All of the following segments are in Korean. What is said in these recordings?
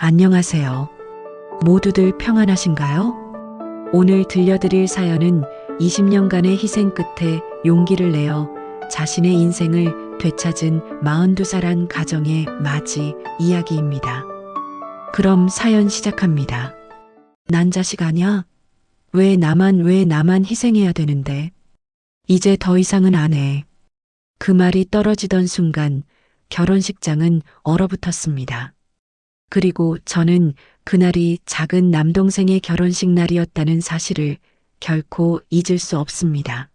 안녕하세요. 모두들 평안하신가요? 오늘 들려드릴 사연은 20년간의 희생 끝에 용기를 내어 자신의 인생을 되찾은 42살 한 가정의 맞이 이야기입니다. 그럼 사연 시작합니다. 난 자식 아냐? 왜 나만 희생해야 되는데? 이제 더 이상은 안 해. 그 말이 떨어지던 순간 결혼식장은 얼어붙었습니다. 그리고 저는 그날이 작은 남동생의 결혼식 날이었다는 사실을 결코 잊을 수 없습니다.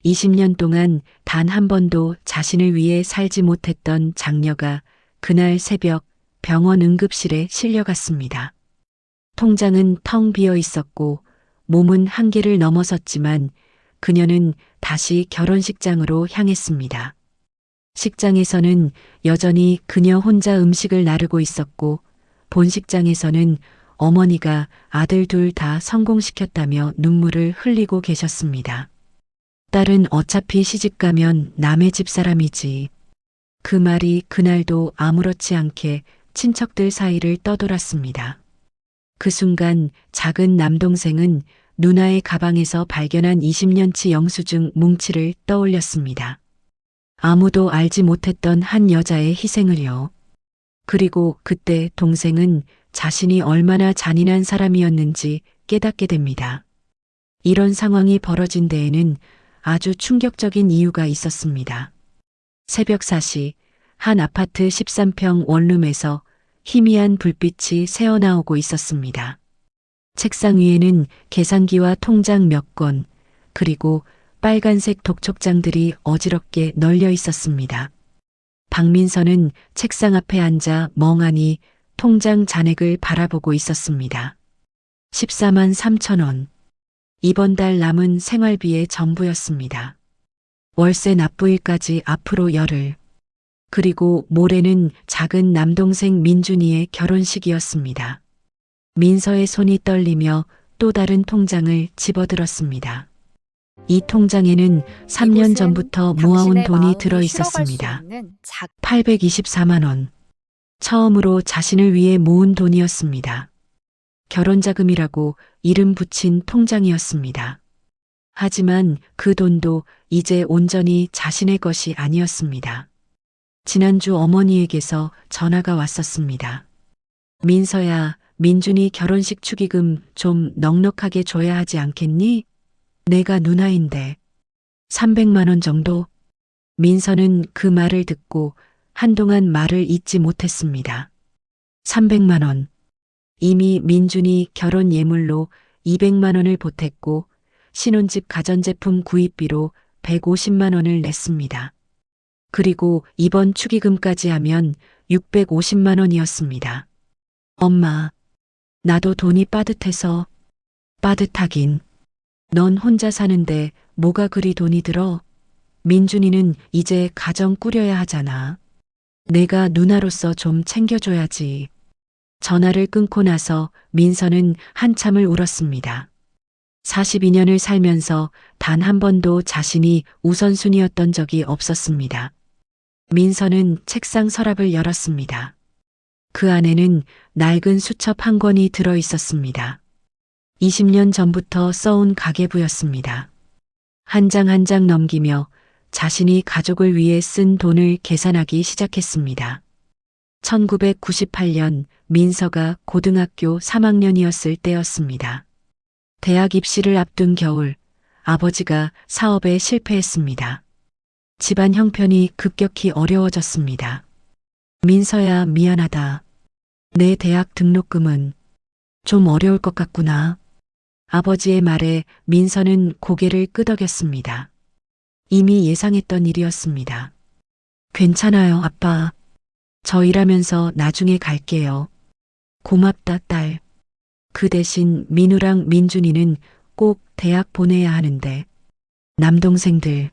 20년 동안 단 한 번도 자신을 위해 살지 못했던 장녀가 그날 새벽 병원 응급실에 실려갔습니다. 통장은 텅 비어 있었고 몸은 한계를 넘어섰지만 그녀는 다시 결혼식장으로 향했습니다. 식장에서는 여전히 그녀 혼자 음식을 나르고 있었고 본식장에서는 어머니가 아들 둘 다 성공시켰다며 눈물을 흘리고 계셨습니다. 딸은 어차피 시집가면 남의 집 사람이지. 그 말이 그날도 아무렇지 않게 친척들 사이를 떠돌았습니다. 그 순간 작은 남동생은 누나의 가방에서 발견한 20년치 영수증 뭉치를 떠올렸습니다. 아무도 알지 못했던 한 여자의 희생을요. 그리고 그때 동생은 자신이 얼마나 잔인한 사람이었는지 깨닫게 됩니다. 이런 상황이 벌어진 데에는 아주 충격적인 이유가 있었습니다. 새벽 4시 한 아파트 13평 원룸에서 희미한 불빛이 새어나오고 있었습니다. 책상 위에는 계산기와 통장 몇 건, 그리고 빨간색 독촉장들이 어지럽게 널려 있었습니다. 박민서는 책상 앞에 앉아 멍하니 통장 잔액을 바라보고 있었습니다. 14만 3천 원. 이번 달 남은 생활비의 전부였습니다. 월세 납부일까지 앞으로 열흘. 그리고 모레는 작은 남동생 민준이의 결혼식이었습니다. 민서의 손이 떨리며 또 다른 통장을 집어들었습니다. 이 통장에는 3년 전부터 모아온 돈이 들어 있었습니다. 824만 원. 처음으로 자신을 위해 모은 돈이었습니다. 결혼자금이라고 이름 붙인 통장이었습니다. 하지만 그 돈도 이제 온전히 자신의 것이 아니었습니다. 지난주 어머니에게서 전화가 왔었습니다. 민서야, 민준이 결혼식 축의금 좀 넉넉하게 줘야 하지 않겠니? 내가 누나인데. 300만 원 정도? 민서는 그 말을 듣고 한동안 말을 잇지 못했습니다. 300만 원. 이미 민준이 결혼 예물로 200만 원을 보탰고 신혼집 가전제품 구입비로 150만 원을 냈습니다. 그리고 이번 축의금까지 하면 650만 원이었습니다. 엄마, 나도 돈이 빠듯해서. 빠듯하긴. 넌 혼자 사는데 뭐가 그리 돈이 들어? 민준이는 이제 가정 꾸려야 하잖아. 내가 누나로서 좀 챙겨줘야지. 전화를 끊고 나서 민서는 한참을 울었습니다. 42년을 살면서 단 한 번도 자신이 우선순위였던 적이 없었습니다. 민서는 책상 서랍을 열었습니다. 그 안에는 낡은 수첩 한 권이 들어 있었습니다. 20년 전부터 써온 가계부였습니다. 한 장 한 장 넘기며 자신이 가족을 위해 쓴 돈을 계산하기 시작했습니다. 1998년 민서가 고등학교 3학년이었을 때였습니다. 대학 입시를 앞둔 겨울, 아버지가 사업에 실패했습니다. 집안 형편이 급격히 어려워졌습니다. 민서야, 미안하다. 내 대학 등록금은 좀 어려울 것 같구나. 아버지의 말에 민서는 고개를 끄덕였습니다. 이미 예상했던 일이었습니다. 괜찮아요, 아빠. 저 일하면서 나중에 갈게요. 고맙다, 딸. 그 대신 민우랑 민준이는 꼭 대학 보내야 하는데. 남동생들.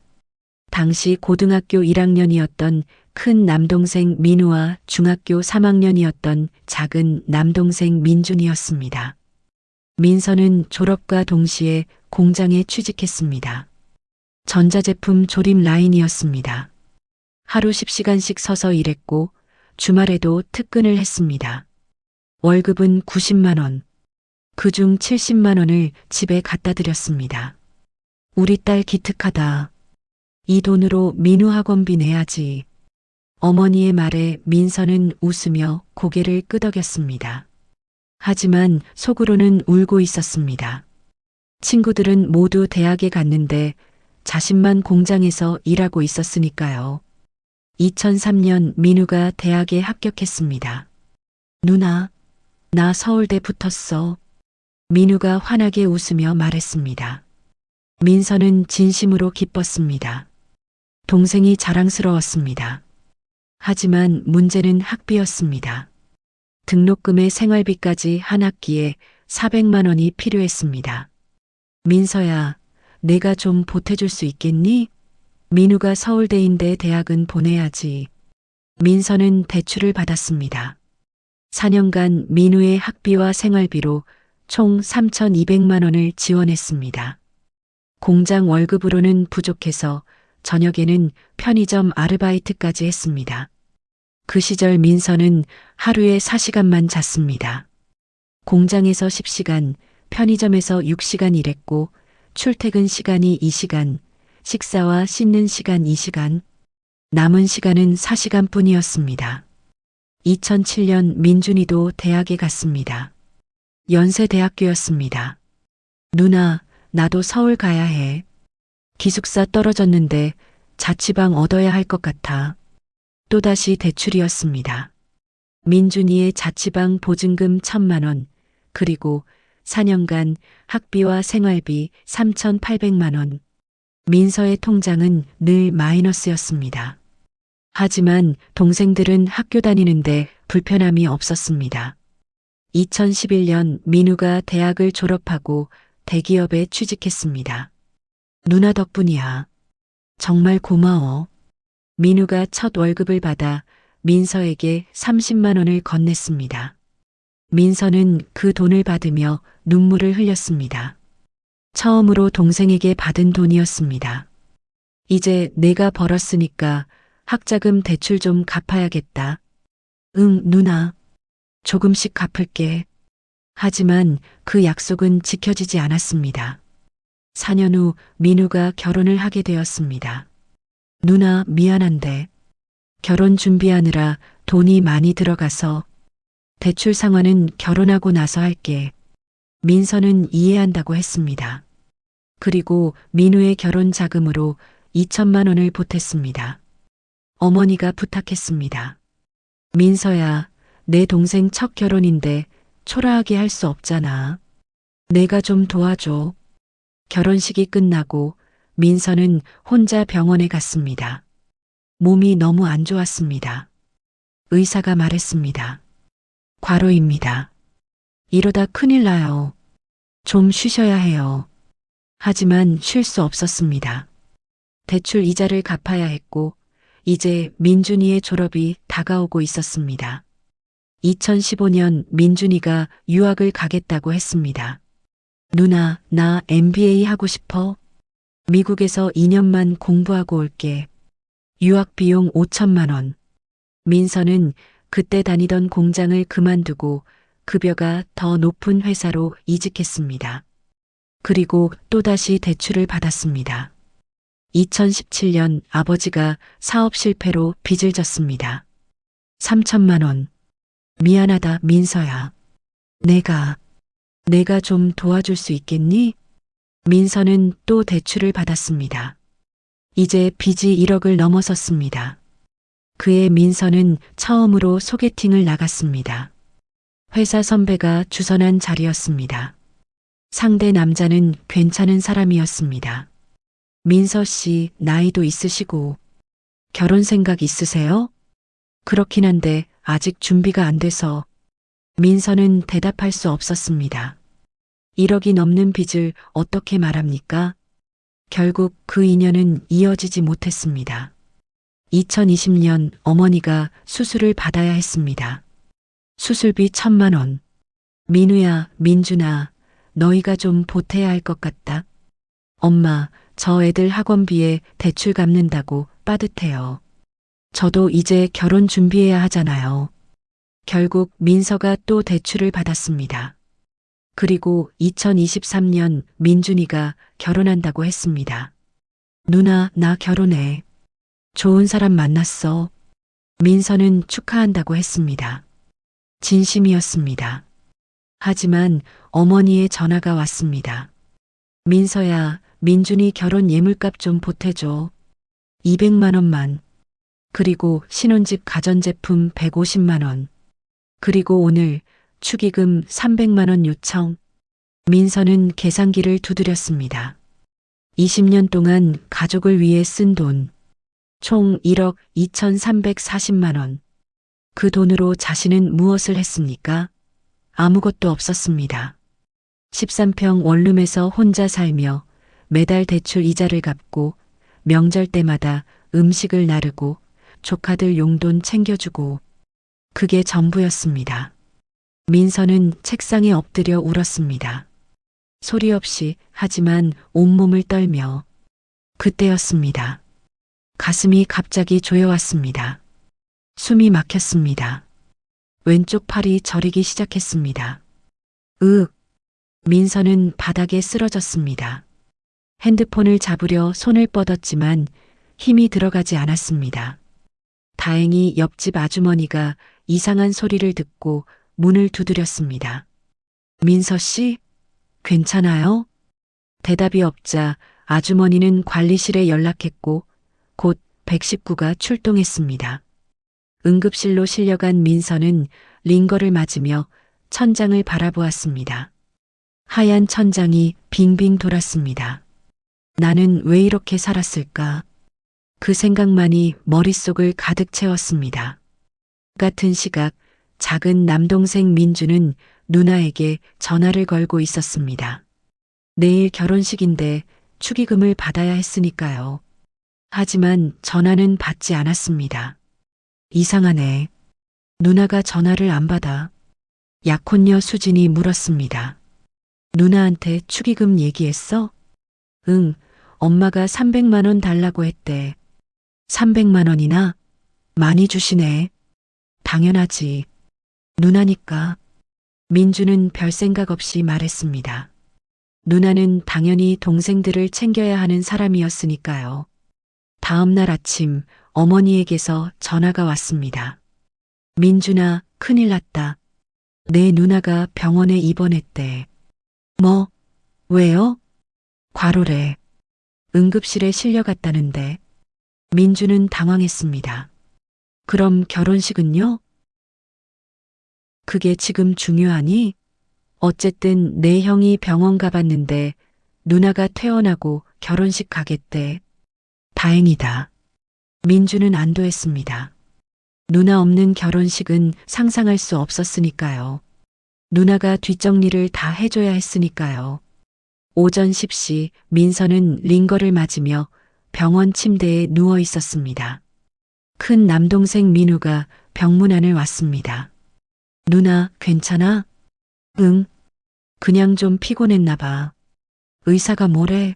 당시 고등학교 1학년이었던 큰 남동생 민우와 중학교 3학년이었던 작은 남동생 민준이었습니다. 민서는 졸업과 동시에 공장에 취직했습니다. 전자제품 조립 라인이었습니다. 하루 10시간씩 서서 일했고 주말에도 특근을 했습니다. 월급은 90만 원. 그중 70만 원을 집에 갖다 드렸습니다. 우리 딸 기특하다. 이 돈으로 민우 학원비 내야지. 어머니의 말에 민서는 웃으며 고개를 끄덕였습니다. 하지만 속으로는 울고 있었습니다. 친구들은 모두 대학에 갔는데 자신만 공장에서 일하고 있었으니까요. 2003년 민우가 대학에 합격했습니다. 누나, 나 서울대 붙었어. 민우가 환하게 웃으며 말했습니다. 민서는 진심으로 기뻤습니다. 동생이 자랑스러웠습니다. 하지만 문제는 학비였습니다. 등록금에 생활비까지 한 학기에 400만 원이 필요했습니다. 민서야, 내가 좀 보태줄 수 있겠니? 민우가 서울대인데 대학은 보내야지. 민서는 대출을 받았습니다. 4년간 민우의 학비와 생활비로 총 3,200만 원을 지원했습니다. 공장 월급으로는 부족해서 저녁에는 편의점 아르바이트까지 했습니다. 그 시절 민서는 하루에 4시간만 잤습니다. 공장에서 10시간, 편의점에서 6시간 일했고 출퇴근 시간이 2시간, 식사와 씻는 시간 2시간, 남은 시간은 4시간 뿐이었습니다. 2007년 민준이도 대학에 갔습니다. 연세대학교였습니다. 누나, 나도 서울 가야 해. 기숙사 떨어졌는데 자취방 얻어야 할 것 같아. 또다시 대출이었습니다. 민준이의 자취방 보증금 1,000만 원, 그리고 4년간 학비와 생활비 3,800만 원. 민서의 통장은 늘 마이너스였습니다. 하지만 동생들은 학교 다니는데 불편함이 없었습니다. 2011년 민우가 대학을 졸업하고 대기업에 취직했습니다. 누나 덕분이야. 정말 고마워. 민우가 첫 월급을 받아 민서에게 30만 원을 건넸습니다. 민서는 그 돈을 받으며 눈물을 흘렸습니다. 처음으로 동생에게 받은 돈이었습니다. 이제 내가 벌었으니까 학자금 대출 좀 갚아야겠다. 응, 누나. 조금씩 갚을게. 하지만 그 약속은 지켜지지 않았습니다. 4년 후 민우가 결혼을 하게 되었습니다. 누나, 미안한데 결혼 준비하느라 돈이 많이 들어가서 대출 상환은 결혼하고 나서 할게. 민서는 이해한다고 했습니다. 그리고 민우의 결혼 자금으로 2천만 원을 보탰습니다. 어머니가 부탁했습니다. 민서야, 내 동생 첫 결혼인데 초라하게 할 수 없잖아. 내가 좀 도와줘. 결혼식이 끝나고 민서는 혼자 병원에 갔습니다. 몸이 너무 안 좋았습니다. 의사가 말했습니다. 과로입니다. 이러다 큰일 나요. 좀 쉬셔야 해요. 하지만 쉴 수 없었습니다. 대출 이자를 갚아야 했고 이제 민준이의 졸업이 다가오고 있었습니다. 2015년 민준이가 유학을 가겠다고 했습니다. 누나, 나 MBA 하고 싶어. 미국에서 2년만 공부하고 올게. 유학 비용 5천만 원. 민서는 그때 다니던 공장을 그만두고 급여가 더 높은 회사로 이직했습니다. 그리고 또다시 대출을 받았습니다. 2017년 아버지가 사업 실패로 빚을 졌습니다. 3천만 원. 미안하다, 민서야. 내가 좀 도와줄 수 있겠니? 민서는 또 대출을 받았습니다. 이제 빚이 1억을 넘어섰습니다. 그의 민서는 처음으로 소개팅을 나갔습니다. 회사 선배가 주선한 자리였습니다. 상대 남자는 괜찮은 사람이었습니다. 민서 씨, 나이도 있으시고 결혼 생각 있으세요? 그렇긴 한데 아직 준비가 안 돼서. 민서는 대답할 수 없었습니다. 1억이 넘는 빚을 어떻게 말합니까? 결국 그 인연은 이어지지 못했습니다. 2020년 어머니가 수술을 받아야 했습니다. 수술비 1,000만 원. 민우야, 민준아, 너희가 좀 보태야 할 것 같다. 엄마, 저 애들 학원비에 대출 갚는다고 빠듯해요. 저도 이제 결혼 준비해야 하잖아요. 결국 민서가 또 대출을 받았습니다. 그리고 2023년 민준이가 결혼한다고 했습니다. 누나, 나 결혼해. 좋은 사람 만났어. 민서는 축하한다고 했습니다. 진심이었습니다. 하지만 어머니의 전화가 왔습니다. 민서야, 민준이 결혼 예물값 좀 보태줘. 200만 원만. 그리고 신혼집 가전제품 150만 원. 그리고 오늘 축의금 300만 원 요청. 민서는 계산기를 두드렸습니다. 20년 동안 가족을 위해 쓴 돈. 총 1억 2,340만 원. 그 돈으로 자신은 무엇을 했습니까? 아무것도 없었습니다. 13평 원룸에서 혼자 살며 매달 대출 이자를 갚고 명절 때마다 음식을 나르고 조카들 용돈 챙겨주고 그게 전부였습니다. 민서는 책상에 엎드려 울었습니다. 소리 없이 하지만 온몸을 떨며 그때였습니다. 가슴이 갑자기 조여왔습니다. 숨이 막혔습니다. 왼쪽 팔이 저리기 시작했습니다. 민서는 바닥에 쓰러졌습니다. 핸드폰을 잡으려 손을 뻗었지만 힘이 들어가지 않았습니다. 다행히 옆집 아주머니가 이상한 소리를 듣고 문을 두드렸습니다. 민서 씨, 괜찮아요? 대답이 없자 아주머니는 관리실에 연락했고 곧 119가 출동했습니다. 응급실로 실려간 민서는 링거를 맞으며 천장을 바라보았습니다. 하얀 천장이 빙빙 돌았습니다. 나는 왜 이렇게 살았을까? 그 생각만이 머릿속을 가득 채웠습니다. 같은 시각 작은 남동생 민주는 누나에게 전화를 걸고 있었습니다. 내일 결혼식인데 축의금을 받아야 했으니까요. 하지만 전화는 받지 않았습니다. 이상하네. 누나가 전화를 안 받아. 약혼녀 수진이 물었습니다. 누나한테 축의금 얘기했어? 응, 엄마가 300만 원 달라고 했대. 300만 원이나? 많이 주시네. 당연하지. 누나니까. 민주는 별 생각 없이 말했습니다. 누나는 당연히 동생들을 챙겨야 하는 사람이었으니까요. 다음 날 아침 어머니에게서 전화가 왔습니다. 민준아, 큰일 났다. 내 누나가 병원에 입원했대. 뭐? 왜요? 과로래. 응급실에 실려갔다는데. 민주는 당황했습니다. 그럼 결혼식은요? 그게 지금 중요하니? 어쨌든 내 형이 병원 가봤는데 누나가 퇴원하고 결혼식 가겠대. 다행이다. 민주는 안도했습니다. 누나 없는 결혼식은 상상할 수 없었으니까요. 누나가 뒷정리를 다 해줘야 했으니까요. 오전 10시 민서는 링거를 맞으며 병원 침대에 누워 있었습니다. 큰 남동생 민우가 병문안을 왔습니다. 누나, 괜찮아? 응. 그냥 좀 피곤했나 봐. 의사가 뭐래?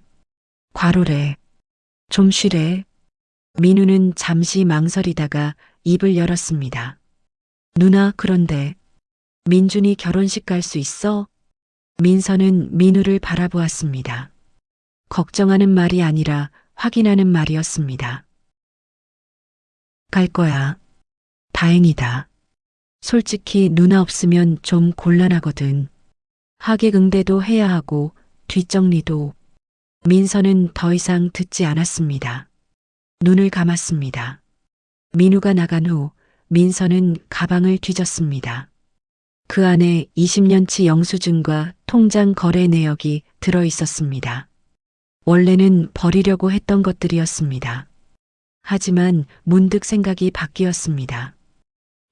과로래. 좀 쉬래. 민우는 잠시 망설이다가 입을 열었습니다. 누나, 그런데 민준이 결혼식 갈 수 있어? 민서는 민우를 바라보았습니다. 걱정하는 말이 아니라 확인하는 말이었습니다. 갈 거야. 다행이다. 솔직히 누나 없으면 좀 곤란하거든. 하객 응대도 해야 하고 뒷정리도. 민서는 더 이상 듣지 않았습니다. 눈을 감았습니다. 민우가 나간 후 민서는 가방을 뒤졌습니다. 그 안에 20년치 영수증과 통장 거래 내역이 들어 있었습니다. 원래는 버리려고 했던 것들이었습니다. 하지만 문득 생각이 바뀌었습니다.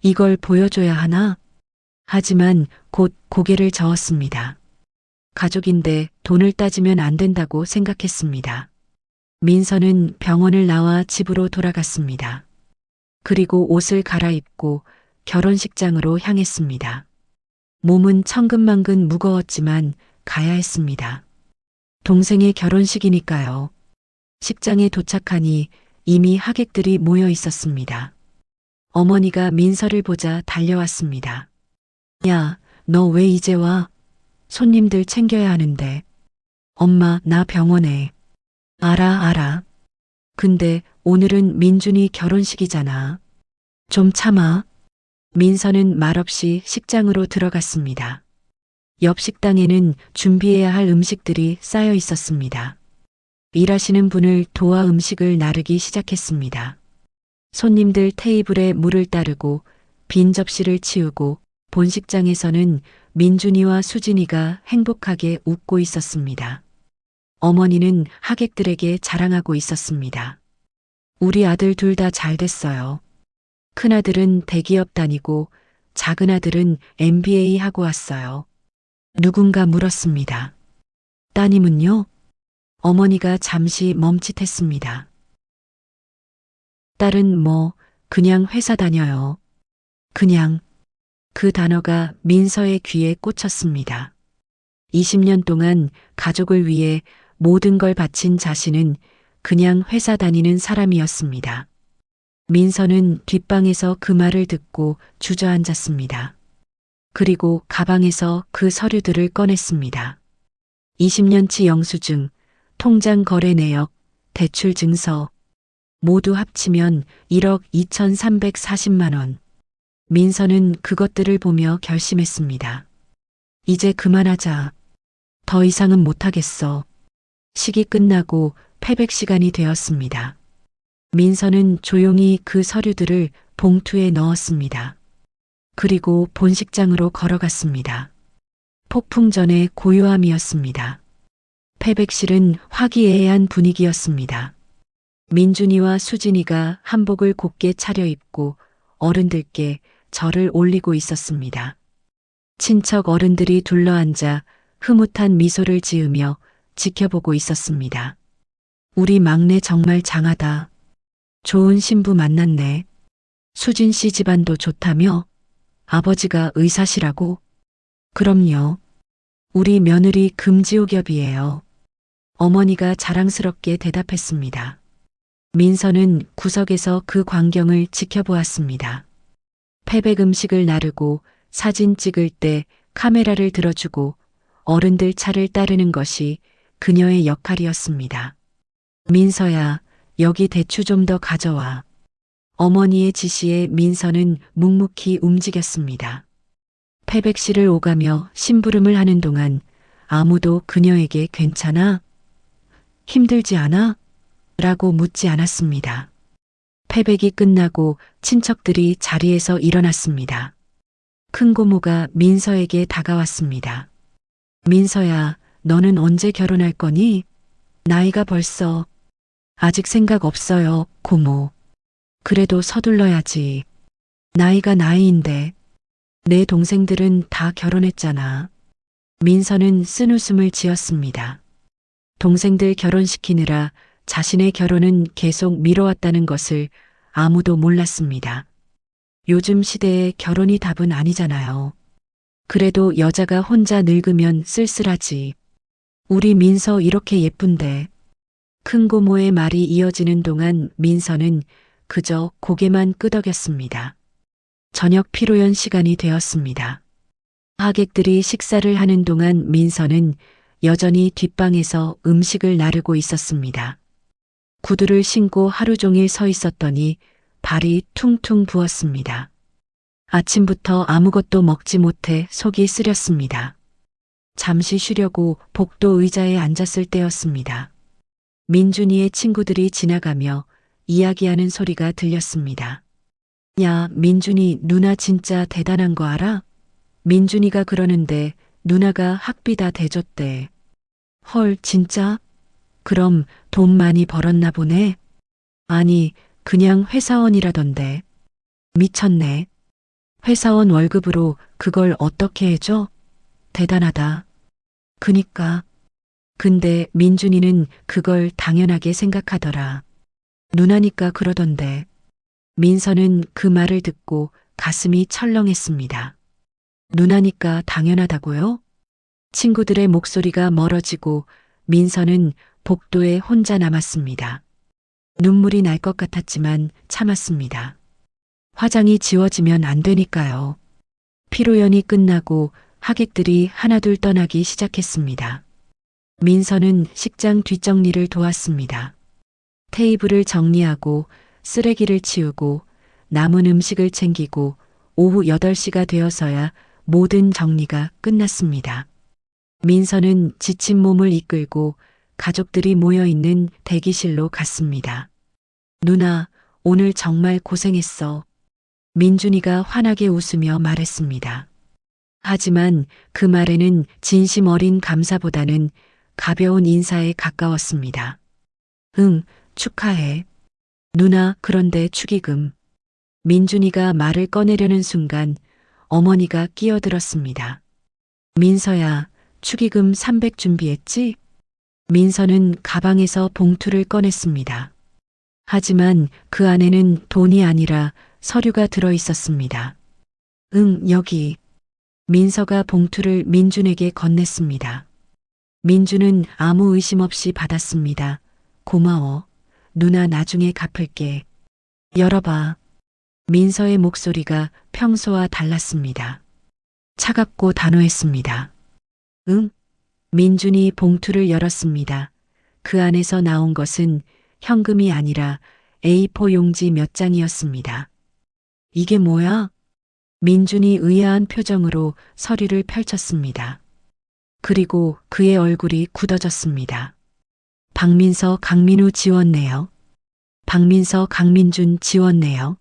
이걸 보여줘야 하나? 하지만 곧 고개를 저었습니다. 가족인데 돈을 따지면 안 된다고 생각했습니다. 민서는 병원을 나와 집으로 돌아갔습니다. 그리고 옷을 갈아입고 결혼식장으로 향했습니다. 몸은 천근만근 무거웠지만 가야 했습니다. 동생의 결혼식이니까요. 식장에 도착하니 이미 하객들이 모여 있었습니다. 어머니가 민서를 보자 달려왔습니다. 야, 너 왜 이제 와? 손님들 챙겨야 하는데. 엄마, 나 병원에. 알아. 근데 오늘은 민준이 결혼식이잖아. 좀 참아. 민서는 말없이 식장으로 들어갔습니다. 옆 식당에는 준비해야 할 음식들이 쌓여 있었습니다. 일하시는 분을 도와 음식을 나르기 시작했습니다. 손님들 테이블에 물을 따르고 빈 접시를 치우고 본식장에서는 민준이와 수진이가 행복하게 웃고 있었습니다. 어머니는 하객들에게 자랑하고 있었습니다. 우리 아들 둘 다 잘 됐어요. 큰아들은 대기업 다니고 작은 아들은 MBA 하고 왔어요. 누군가 물었습니다. 따님은요? 어머니가 잠시 멈칫했습니다. 딸은 그냥 회사 다녀요. 그냥. 그 단어가 민서의 귀에 꽂혔습니다. 20년 동안 가족을 위해 모든 걸 바친 자신은 그냥 회사 다니는 사람이었습니다. 민서는 뒷방에서 그 말을 듣고 주저앉았습니다. 그리고 가방에서 그 서류들을 꺼냈습니다. 20년치 영수증, 통장 거래 내역, 대출 증서, 모두 합치면 1억 2,340만 원. 민서는 그것들을 보며 결심했습니다. 이제 그만하자. 더 이상은 못하겠어. 식이 끝나고 패백 시간이 되었습니다. 민서는 조용히 그 서류들을 봉투에 넣었습니다. 그리고 본식장으로 걸어갔습니다. 폭풍 전의 고요함이었습니다. 패백실은 화기애애한 분위기였습니다. 민준이와 수진이가 한복을 곱게 차려입고 어른들께 절을 올리고 있었습니다. 친척 어른들이 둘러앉아 흐뭇한 미소를 지으며 지켜보고 있었습니다. 우리 막내 정말 장하다. 좋은 신부 만났네. 수진 씨 집안도 좋다며? 아버지가 의사시라고? 그럼요. 우리 며느리 금지옥엽이에요. 어머니가 자랑스럽게 대답했습니다. 민서는 구석에서 그 광경을 지켜보았습니다. 패백 음식을 나르고 사진 찍을 때 카메라를 들어주고 어른들 차를 따르는 것이 그녀의 역할이었습니다. 민서야, 여기 대추 좀 더 가져와. 어머니의 지시에 민서는 묵묵히 움직였습니다. 패백실을 오가며 심부름을 하는 동안 아무도 그녀에게 괜찮아? 힘들지 않아? 라고 묻지 않았습니다. 패백이 끝나고 친척들이 자리에서 일어났습니다. 큰 고모가 민서에게 다가왔습니다. 민서야, 너는 언제 결혼할 거니? 나이가 벌써. 아직 생각 없어요, 고모. 그래도 서둘러야지. 나이가 나이인데. 내 동생들은 다 결혼했잖아. 민서는 쓴웃음을 지었습니다. 동생들 결혼시키느라 자신의 결혼은 계속 미뤄왔다는 것을 아무도 몰랐습니다. 요즘 시대에 결혼이 답은 아니잖아요. 그래도 여자가 혼자 늙으면 쓸쓸하지. 우리 민서 이렇게 예쁜데. 큰 고모의 말이 이어지는 동안 민서는 그저 고개만 끄덕였습니다. 저녁 피로연 시간이 되었습니다. 하객들이 식사를 하는 동안 민서는 여전히 뒷방에서 음식을 나르고 있었습니다. 구두를 신고 하루 종일 서 있었더니 발이 퉁퉁 부었습니다. 아침부터 아무것도 먹지 못해 속이 쓰렸습니다. 잠시 쉬려고 복도 의자에 앉았을 때였습니다. 민준이의 친구들이 지나가며 이야기하는 소리가 들렸습니다. 야, 민준이 누나 진짜 대단한 거 알아? 민준이가 그러는데 누나가 학비 다 대줬대. 헐, 진짜? 그럼 돈 많이 벌었나 보네? 아니, 그냥 회사원이라던데. 미쳤네. 회사원 월급으로 그걸 어떻게 해줘? 대단하다. 그니까. 근데 민준이는 그걸 당연하게 생각하더라. 누나니까 그러던데. 민서는 그 말을 듣고 가슴이 철렁했습니다. 누나니까 당연하다고요? 친구들의 목소리가 멀어지고 민서는 복도에 혼자 남았습니다. 눈물이 날 것 같았지만 참았습니다. 화장이 지워지면 안 되니까요. 피로연이 끝나고 하객들이 하나둘 떠나기 시작했습니다. 민서는 식장 뒷정리를 도왔습니다. 테이블을 정리하고 쓰레기를 치우고 남은 음식을 챙기고 오후 8시가 되어서야 모든 정리가 끝났습니다. 민서는 지친 몸을 이끌고 가족들이 모여 있는 대기실로 갔습니다. 누나, 오늘 정말 고생했어. 민준이가 환하게 웃으며 말했습니다. 하지만 그 말에는 진심 어린 감사보다는 가벼운 인사에 가까웠습니다. 응, 축하해. 누나, 그런데 축의금. 민준이가 말을 꺼내려는 순간 어머니가 끼어들었습니다. 민서야, 축의금 300 준비했지? 민서는 가방에서 봉투를 꺼냈습니다. 하지만 그 안에는 돈이 아니라 서류가 들어 있었습니다. 응, 여기. 민서가 봉투를 민준에게 건넸습니다. 민준은 아무 의심 없이 받았습니다. 고마워. 누나 나중에 갚을게. 열어봐. 민서의 목소리가 평소와 달랐습니다. 차갑고 단호했습니다. 응? 민준이 봉투를 열었습니다. 그 안에서 나온 것은 현금이 아니라 A4 용지 몇 장이었습니다. 이게 뭐야? 민준이 의아한 표정으로 서류를 펼쳤습니다. 그리고 그의 얼굴이 굳어졌습니다. 박민서 강민우 지원네요. 박민서 강민준 지원네요.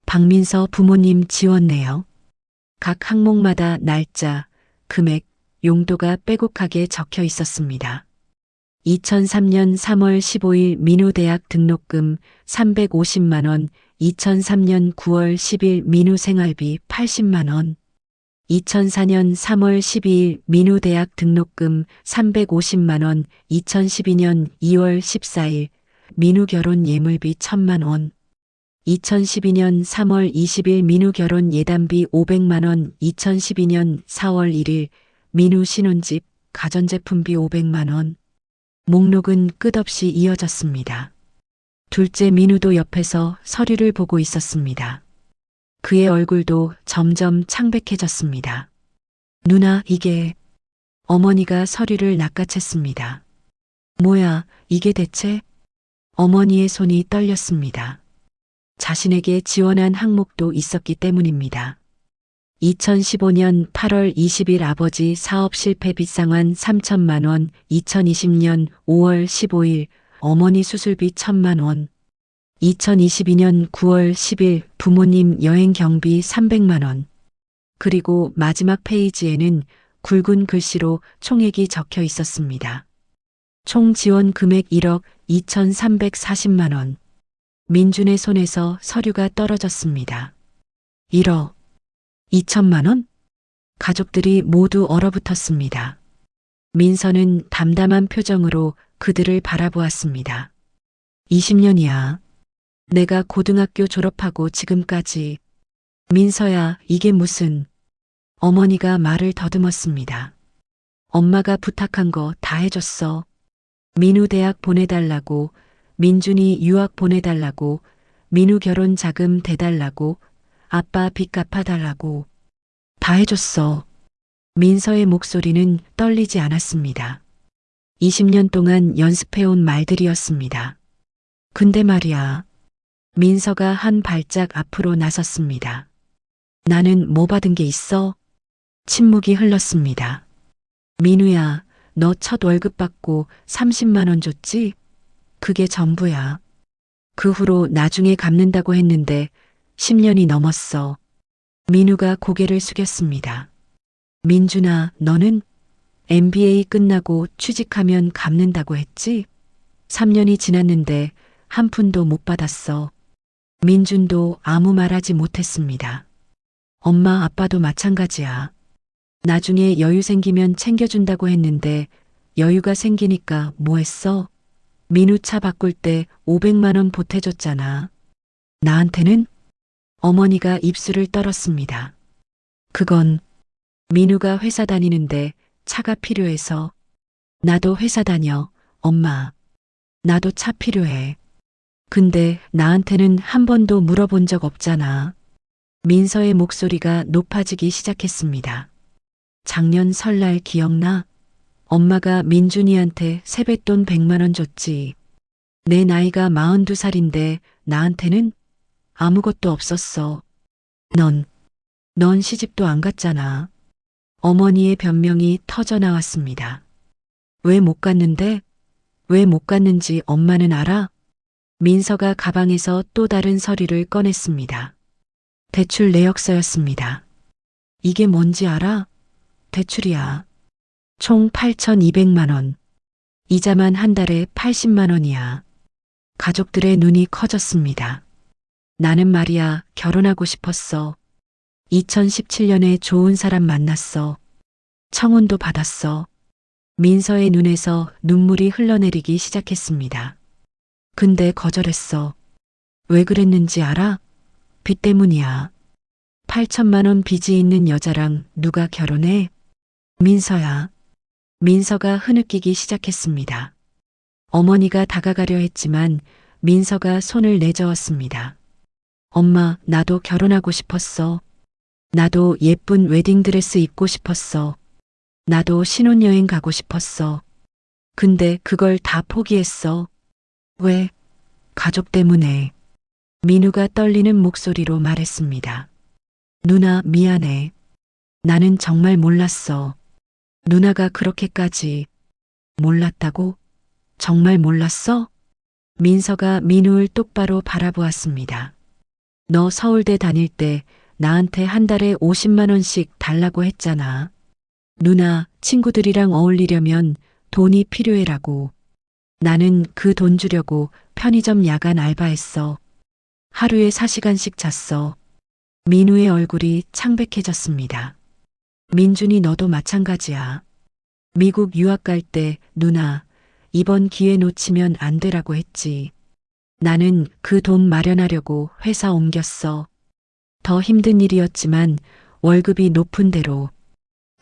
박민서 부모님 지원네요. 각 항목마다 날짜, 금액, 용도가 빼곡하게 적혀 있었습니다. 2003년 3월 15일 민우대학 등록금 350만 원, 2003년 9월 10일 민우 생활비 80만 원, 2004년 3월 12일 민우대학 등록금 350만 원, 2012년 2월 14일 민우 결혼 예물비 1,000만 원, 2012년 3월 20일 민우 결혼 예단비 500만 원, 2012년 4월 1일 민우 신혼집 가전제품비 500만 원. 목록은 끝없이 이어졌습니다. 둘째 민우도 옆에서 서류를 보고 있었습니다. 그의 얼굴도 점점 창백해졌습니다. 누나, 이게... 어머니가 서류를 낚아챘습니다. 뭐야, 이게 대체? 어머니의 손이 떨렸습니다. 자신에게 지원한 항목도 있었기 때문입니다. 2015년 8월 20일 아버지 사업 실패 빚상환 3천만 원, 2020년 5월 15일 어머니 수술비 1,000만 원, 2022년 9월 10일 부모님 여행 경비 300만 원, 그리고 마지막 페이지에는 굵은 글씨로 총액이 적혀 있었습니다. 총 지원 금액 1억 2,340만 원. 민준의 손에서 서류가 떨어졌습니다. 1억 2천만 원? 가족들이 모두 얼어붙었습니다. 민서는 담담한 표정으로 그들을 바라보았습니다. 20년이야. 내가 고등학교 졸업하고 지금까지. 민서야, 이게 무슨... 어머니가 말을 더듬었습니다. 엄마가 부탁한 거 다 해줬어. 민우 대학 보내달라고, 민준이 유학 보내달라고, 민우 결혼 자금 대달라고, 아빠 빚 갚아달라고. 다 해줬어. 민서의 목소리는 떨리지 않았습니다. 20년 동안 연습해온 말들이었습니다. 근데 말이야. 민서가 한 발짝 앞으로 나섰습니다. 나는 뭐 받은 게 있어? 침묵이 흘렀습니다. 민우야, 너 첫 월급 받고 30만 원 줬지? 그게 전부야. 그 후로 나중에 갚는다고 했는데 10년이 넘었어. 민우가 고개를 숙였습니다. 민준아, 너는 MBA 끝나고 취직하면 갚는다고 했지? 3년이 지났는데 한 푼도 못 받았어. 민준도 아무 말하지 못했습니다. 엄마 아빠도 마찬가지야. 나중에 여유 생기면 챙겨준다고 했는데 여유가 생기니까 뭐 했어? 민우 차 바꿀 때 500만 원 보태줬잖아. 나한테는? 어머니가 입술을 떨었습니다. 그건 민우가 회사 다니는데 차가 필요해서. 나도 회사 다녀, 엄마. 나도 차 필요해. 근데 나한테는 한 번도 물어본 적 없잖아. 민서의 목소리가 높아지기 시작했습니다. 작년 설날 기억나? 엄마가 민준이한테 세뱃돈 100만 원 줬지. 내 나이가 42살인데 나한테는 아무것도 없었어. 넌 시집도 안 갔잖아. 어머니의 변명이 터져 나왔습니다. 왜 못 갔는데? 왜 못 갔는지 엄마는 알아? 민서가 가방에서 또 다른 서류를 꺼냈습니다. 대출 내역서였습니다. 이게 뭔지 알아? 대출이야. 총 8,200만 원. 이자만 한 달에 80만 원이야. 가족들의 눈이 커졌습니다. 나는 말이야 결혼하고 싶었어. 2017년에 좋은 사람 만났어. 청혼도 받았어. 민서의 눈에서 눈물이 흘러내리기 시작했습니다. 근데 거절했어. 왜 그랬는지 알아? 빚 때문이야. 8천만 원 빚이 있는 여자랑 누가 결혼해? 민서야. 민서가 흐느끼기 시작했습니다. 어머니가 다가가려 했지만 민서가 손을 내저었습니다. 엄마, 나도 결혼하고 싶었어. 나도 예쁜 웨딩드레스 입고 싶었어. 나도 신혼여행 가고 싶었어. 근데 그걸 다 포기했어. 왜? 가족 때문에. 민우가 떨리는 목소리로 말했습니다. 누나, 미안해. 나는 정말 몰랐어. 누나가 그렇게까지. 몰랐다고? 정말 몰랐어? 민서가 민우를 똑바로 바라보았습니다. 너 서울대 다닐 때 나한테 한 달에 50만 원씩 달라고 했잖아. 누나, 친구들이랑 어울리려면 돈이 필요해라고. 나는 그 돈 주려고 편의점 야간 알바했어. 하루에 4시간씩 잤어. 민우의 얼굴이 창백해졌습니다. 민준이 너도 마찬가지야. 미국 유학 갈 때 누나, 이번 기회 놓치면 안 되라고 했지. 나는 그 돈 마련하려고 회사 옮겼어. 더 힘든 일이었지만 월급이 높은 대로.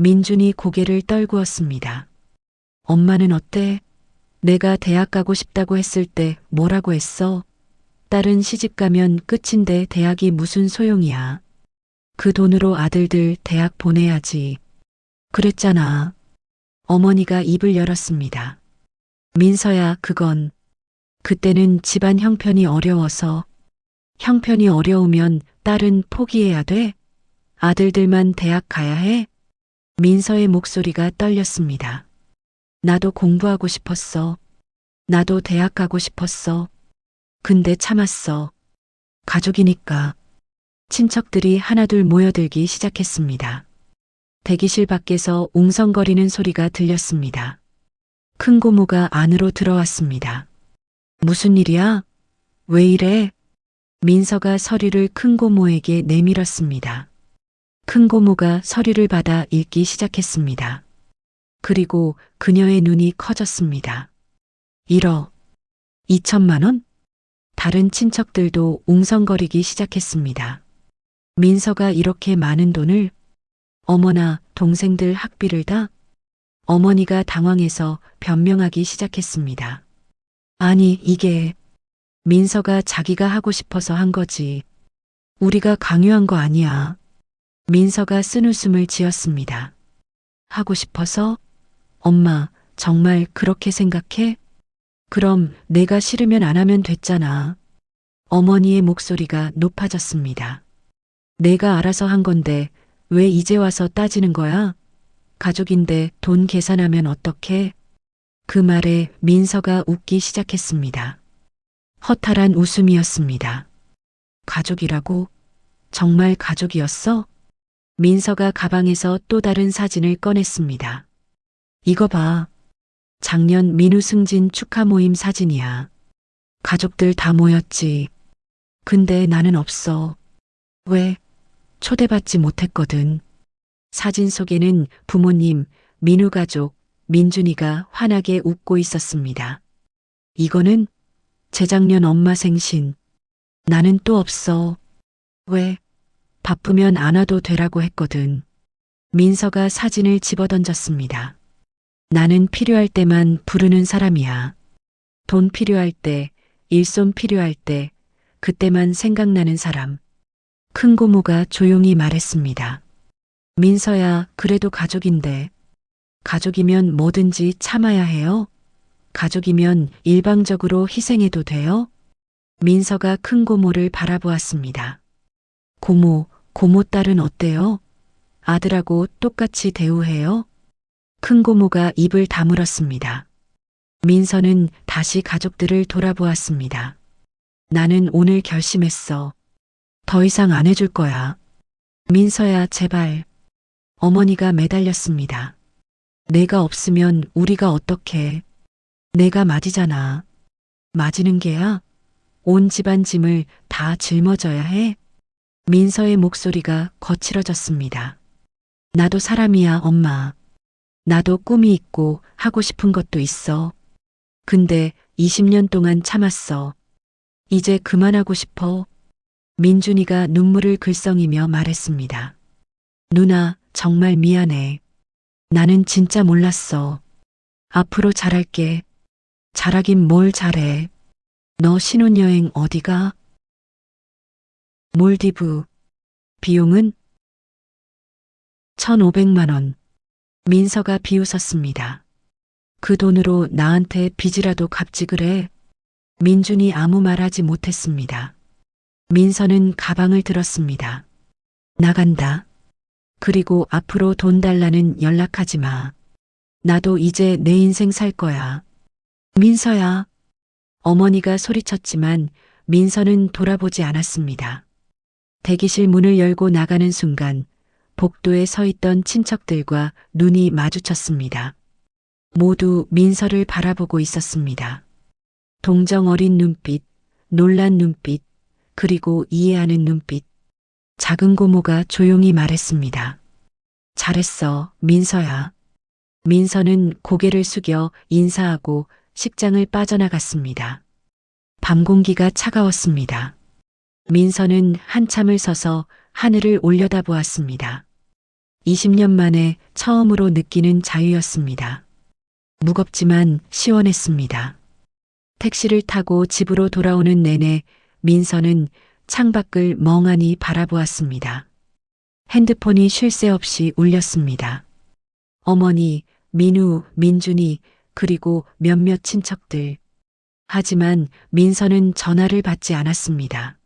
민준이 고개를 떨구었습니다. 엄마는 어때? 내가 대학 가고 싶다고 했을 때 뭐라고 했어? 딸은 시집 가면 끝인데 대학이 무슨 소용이야. 그 돈으로 아들들 대학 보내야지. 그랬잖아. 어머니가 입을 열었습니다. 민서야, 그건. 그때는 집안 형편이 어려워서. 형편이 어려우면 딸은 포기해야 돼? 아들들만 대학 가야 해? 민서의 목소리가 떨렸습니다. 나도 공부하고 싶었어. 나도 대학 가고 싶었어. 근데 참았어. 가족이니까. 친척들이 하나둘 모여들기 시작했습니다. 대기실 밖에서 웅성거리는 소리가 들렸습니다. 큰 고모가 안으로 들어왔습니다. 무슨 일이야? 왜 이래? 민서가 서류를 큰 고모에게 내밀었습니다. 큰 고모가 서류를 받아 읽기 시작했습니다. 그리고 그녀의 눈이 커졌습니다. 1억 2천만 원? 다른 친척들도 웅성거리기 시작했습니다. 민서가 이렇게 많은 돈을? 어머나, 동생들 학비를 다? 어머니가 당황해서 변명하기 시작했습니다. 아니, 이게 민서가 자기가 하고 싶어서 한 거지. 우리가 강요한 거 아니야. 민서가 쓴웃음을 지었습니다. 하고 싶어서? 엄마, 정말 그렇게 생각해? 그럼 내가 싫으면 안 하면 됐잖아. 어머니의 목소리가 높아졌습니다. 내가 알아서 한 건데 왜 이제 와서 따지는 거야? 가족인데 돈 계산하면 어떡해? 그 말에 민서가 웃기 시작했습니다. 허탈한 웃음이었습니다. 가족이라고? 정말 가족이었어? 민서가 가방에서 또 다른 사진을 꺼냈습니다. 이거 봐. 작년 민우 승진 축하 모임 사진이야. 가족들 다 모였지. 근데 나는 없어. 왜? 초대받지 못했거든. 사진 속에는 부모님, 민우 가족, 민준이가 환하게 웃고 있었습니다. 이거는 재작년 엄마 생신. 나는 또 없어. 왜? 바쁘면 안 와도 되라고 했거든. 민서가 사진을 집어던졌습니다. 나는 필요할 때만 부르는 사람이야. 돈 필요할 때, 일손 필요할 때, 그때만 생각나는 사람. 큰 고모가 조용히 말했습니다. 민서야, 그래도 가족인데. 가족이면 뭐든지 참아야 해요? 가족이면 일방적으로 희생해도 돼요? 민서가 큰 고모를 바라보았습니다. 고모 딸은 어때요? 아들하고 똑같이 대우해요? 큰 고모가 입을 다물었습니다. 민서는 다시 가족들을 돌아보았습니다. 나는 오늘 결심했어. 더 이상 안 해줄 거야. 민서야, 제발. 어머니가 매달렸습니다. 내가 없으면 우리가 어떡해. 내가 맞이잖아. 맞이는 게야? 온 집안 짐을 다 짊어져야 해? 민서의 목소리가 거칠어졌습니다. 나도 사람이야, 엄마. 나도 꿈이 있고 하고 싶은 것도 있어. 근데 20년 동안 참았어. 이제 그만하고 싶어. 민준이가 눈물을 글썽이며 말했습니다. 누나, 정말 미안해. 나는 진짜 몰랐어. 앞으로 잘할게. 잘하긴 뭘 잘해. 너 신혼여행 어디가? 몰디브. 비용은? 1,500만 원. 민서가 비웃었습니다. 그 돈으로 나한테 빚이라도 갚지 그래. 민준이 아무 말하지 못했습니다. 민서는 가방을 들었습니다. 나간다. 그리고 앞으로 돈 달라는 연락하지 마. 나도 이제 내 인생 살 거야. 민서야. 어머니가 소리쳤지만 민서는 돌아보지 않았습니다. 대기실 문을 열고 나가는 순간 복도에 서 있던 친척들과 눈이 마주쳤습니다. 모두 민서를 바라보고 있었습니다. 동정 어린 눈빛, 놀란 눈빛, 그리고 이해하는 눈빛. 작은 고모가 조용히 말했습니다. 잘했어, 민서야. 민서는 고개를 숙여 인사하고 식장을 빠져나갔습니다. 밤 공기가 차가웠습니다. 민서는 한참을 서서 하늘을 올려다보았습니다. 20년 만에 처음으로 느끼는 자유였습니다. 무겁지만 시원했습니다. 택시를 타고 집으로 돌아오는 내내 민서는 창밖을 멍하니 바라보았습니다. 핸드폰이 쉴 새 없이 울렸습니다. 어머니, 민우, 민준이, 그리고 몇몇 친척들. 하지만 민서는 전화를 받지 않았습니다.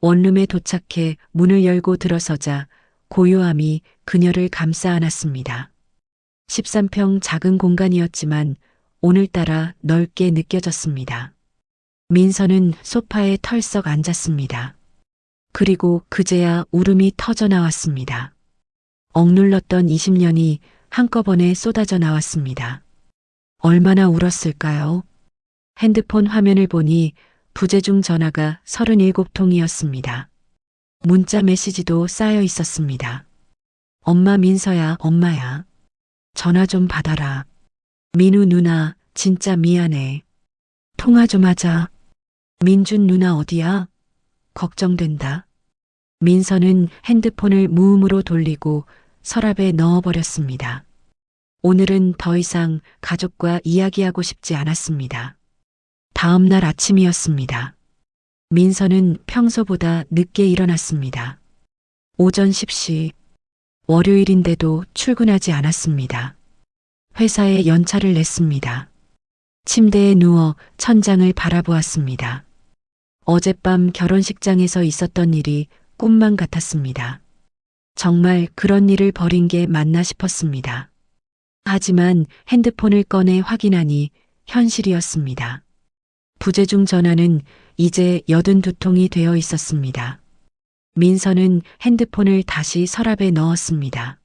원룸에 도착해 문을 열고 들어서자 고요함이 그녀를 감싸 안았습니다. 13평 작은 공간이었지만 오늘따라 넓게 느껴졌습니다. 민서는 소파에 털썩 앉았습니다. 그리고 그제야 울음이 터져 나왔습니다. 억눌렀던 20년이 한꺼번에 쏟아져 나왔습니다. 얼마나 울었을까요? 핸드폰 화면을 보니 부재중 전화가 37통이었습니다. 문자 메시지도 쌓여 있었습니다. 엄마 민서야, 엄마야. 전화 좀 받아라. 민우 누나, 진짜 미안해. 통화 좀 하자. 민준 누나 어디야? 걱정된다. 민서는 핸드폰을 무음으로 돌리고 서랍에 넣어버렸습니다. 오늘은 더 이상 가족과 이야기하고 싶지 않았습니다. 다음 날 아침이었습니다. 민서는 평소보다 늦게 일어났습니다. 오전 10시, 월요일인데도 출근하지 않았습니다. 회사에 연차를 냈습니다. 침대에 누워 천장을 바라보았습니다. 어젯밤 결혼식장에서 있었던 일이 꿈만 같았습니다. 정말 그런 일을 벌인 게 맞나 싶었습니다. 하지만 핸드폰을 꺼내 확인하니 현실이었습니다. 부재중 전화는 이제 82통이 되어 있었습니다. 민서는 핸드폰을 다시 서랍에 넣었습니다.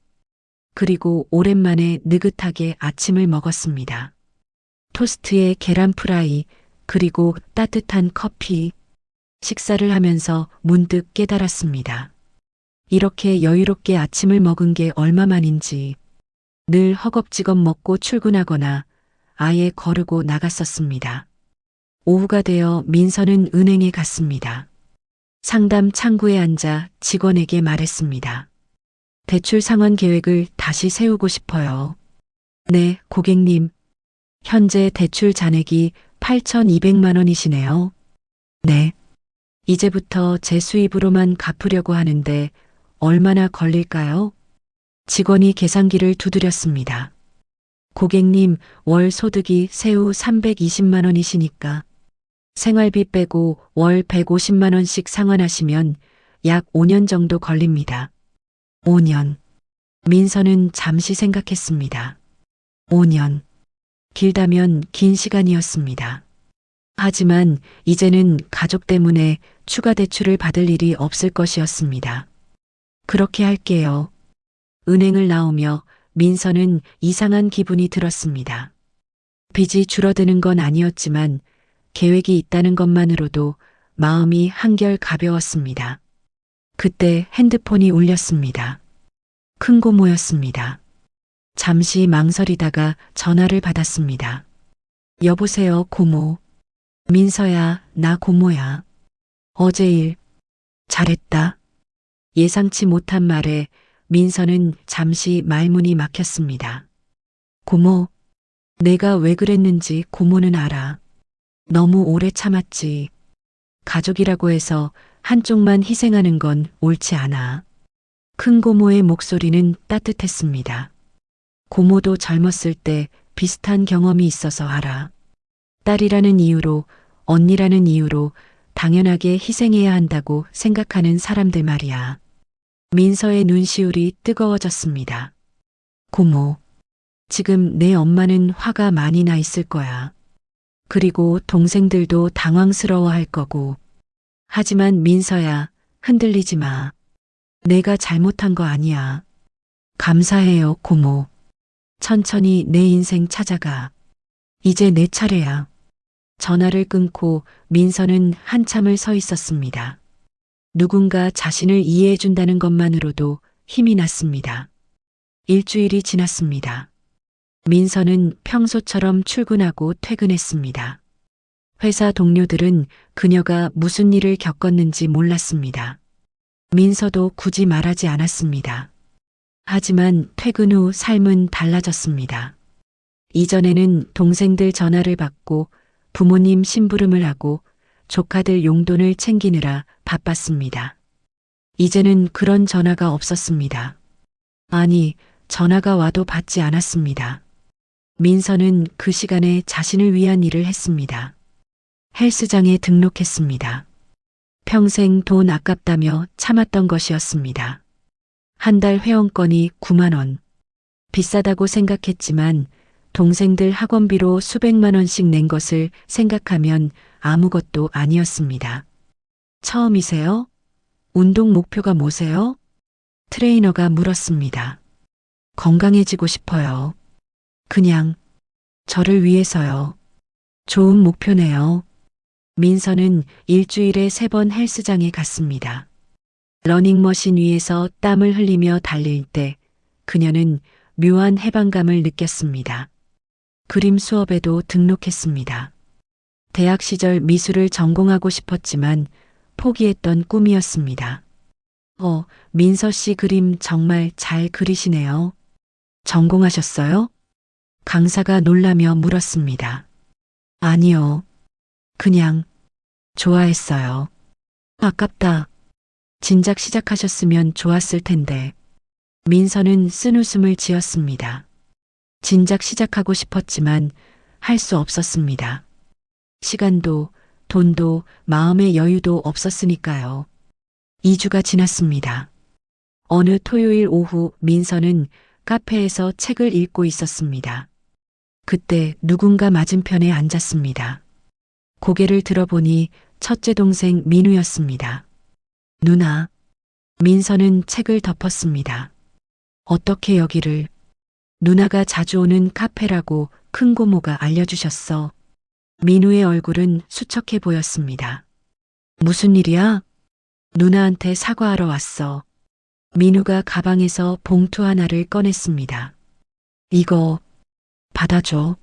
그리고 오랜만에 느긋하게 아침을 먹었습니다. 토스트에 계란 프라이, 그리고 따뜻한 커피. 식사를 하면서 문득 깨달았습니다. 이렇게 여유롭게 아침을 먹은 게 얼마만인지. 늘 허겁지겁 먹고 출근하거나 아예 거르고 나갔었습니다. 오후가 되어 민서는 은행에 갔습니다. 상담 창구에 앉아 직원에게 말했습니다. 대출 상환 계획을 다시 세우고 싶어요. 네, 고객님. 현재 대출 잔액이 8,200만 원이시네요. 네. 이제부터 제 수입으로만 갚으려고 하는데 얼마나 걸릴까요? 직원이 계산기를 두드렸습니다. 고객님, 월 소득이 세후 320만 원이시니까 생활비 빼고 월 150만 원씩 상환하시면 약 5년 정도 걸립니다. 5년. 민서는 잠시 생각했습니다. 5년. 길다면 긴 시간이었습니다. 하지만 이제는 가족 때문에 추가 대출을 받을 일이 없을 것이었습니다. 그렇게 할게요. 은행을 나오며 민서는 이상한 기분이 들었습니다. 빚이 줄어드는 건 아니었지만 계획이 있다는 것만으로도 마음이 한결 가벼웠습니다. 그때 핸드폰이 울렸습니다. 큰 고모였습니다. 잠시 망설이다가 전화를 받았습니다. 여보세요, 고모. 민서야, 나 고모야. 어제 일 잘했다. 예상치 못한 말에 민서는 잠시 말문이 막혔습니다. 고모, 내가 왜 그랬는지 고모는 알아. 너무 오래 참았지. 가족이라고 해서 한쪽만 희생하는 건 옳지 않아. 큰 고모의 목소리는 따뜻했습니다. 고모도 젊었을 때 비슷한 경험이 있어서 알아. 딸이라는 이유로, 언니라는 이유로 당연하게 희생해야 한다고 생각하는 사람들 말이야. 민서의 눈시울이 뜨거워졌습니다. 고모, 지금 내 엄마는 화가 많이 나 있을 거야. 그리고 동생들도 당황스러워 할 거고. 하지만 민서야, 흔들리지 마. 내가 잘못한 거 아니야. 감사해요, 고모. 천천히 내 인생 찾아가. 이제 내 차례야. 전화를 끊고 민서는 한참을 서 있었습니다. 누군가 자신을 이해해 준다는 것만으로도 힘이 났습니다. 일주일이 지났습니다. 민서는 평소처럼 출근하고 퇴근했습니다. 회사 동료들은 그녀가 무슨 일을 겪었는지 몰랐습니다. 민서도 굳이 말하지 않았습니다. 하지만 퇴근 후 삶은 달라졌습니다. 이전에는 동생들 전화를 받고 부모님 심부름을 하고 조카들 용돈을 챙기느라 바빴습니다. 이제는 그런 전화가 없었습니다. 아니, 전화가 와도 받지 않았습니다. 민서는 그 시간에 자신을 위한 일을 했습니다. 헬스장에 등록했습니다. 평생 돈 아깝다며 참았던 것이었습니다. 한 달 회원권이 9만 원. 비싸다고 생각했지만 동생들 학원비로 수백만 원씩 낸 것을 생각하면 아무것도 아니었습니다. 처음이세요? 운동 목표가 뭐세요? 트레이너가 물었습니다. 건강해지고 싶어요. 그냥 저를 위해서요. 좋은 목표네요. 민서는 일주일에 3번 헬스장에 갔습니다. 러닝머신 위에서 땀을 흘리며 달릴 때 그녀는 묘한 해방감을 느꼈습니다. 그림 수업에도 등록했습니다. 대학 시절 미술을 전공하고 싶었지만 포기했던 꿈이었습니다. 민서 씨 그림 정말 잘 그리시네요. 전공하셨어요? 강사가 놀라며 물었습니다. 아니요. 그냥 좋아했어요. 아깝다. 진작 시작하셨으면 좋았을 텐데. 민서는 쓴웃음을 지었습니다. 진작 시작하고 싶었지만 할 수 없었습니다. 시간도, 돈도, 마음의 여유도 없었으니까요. 2주가 지났습니다. 어느 토요일 오후 민서는 카페에서 책을 읽고 있었습니다. 그때 누군가 맞은편에 앉았습니다. 고개를 들어보니 첫째 동생 민우였습니다. 누나. 민서는 책을 덮었습니다. 어떻게 여기를? 누나가 자주 오는 카페라고 큰 고모가 알려주셨어. 민우의 얼굴은 수척해 보였습니다. 무슨 일이야? 누나한테 사과하러 왔어. 민우가 가방에서 봉투 하나를 꺼냈습니다. 이거 받아줘.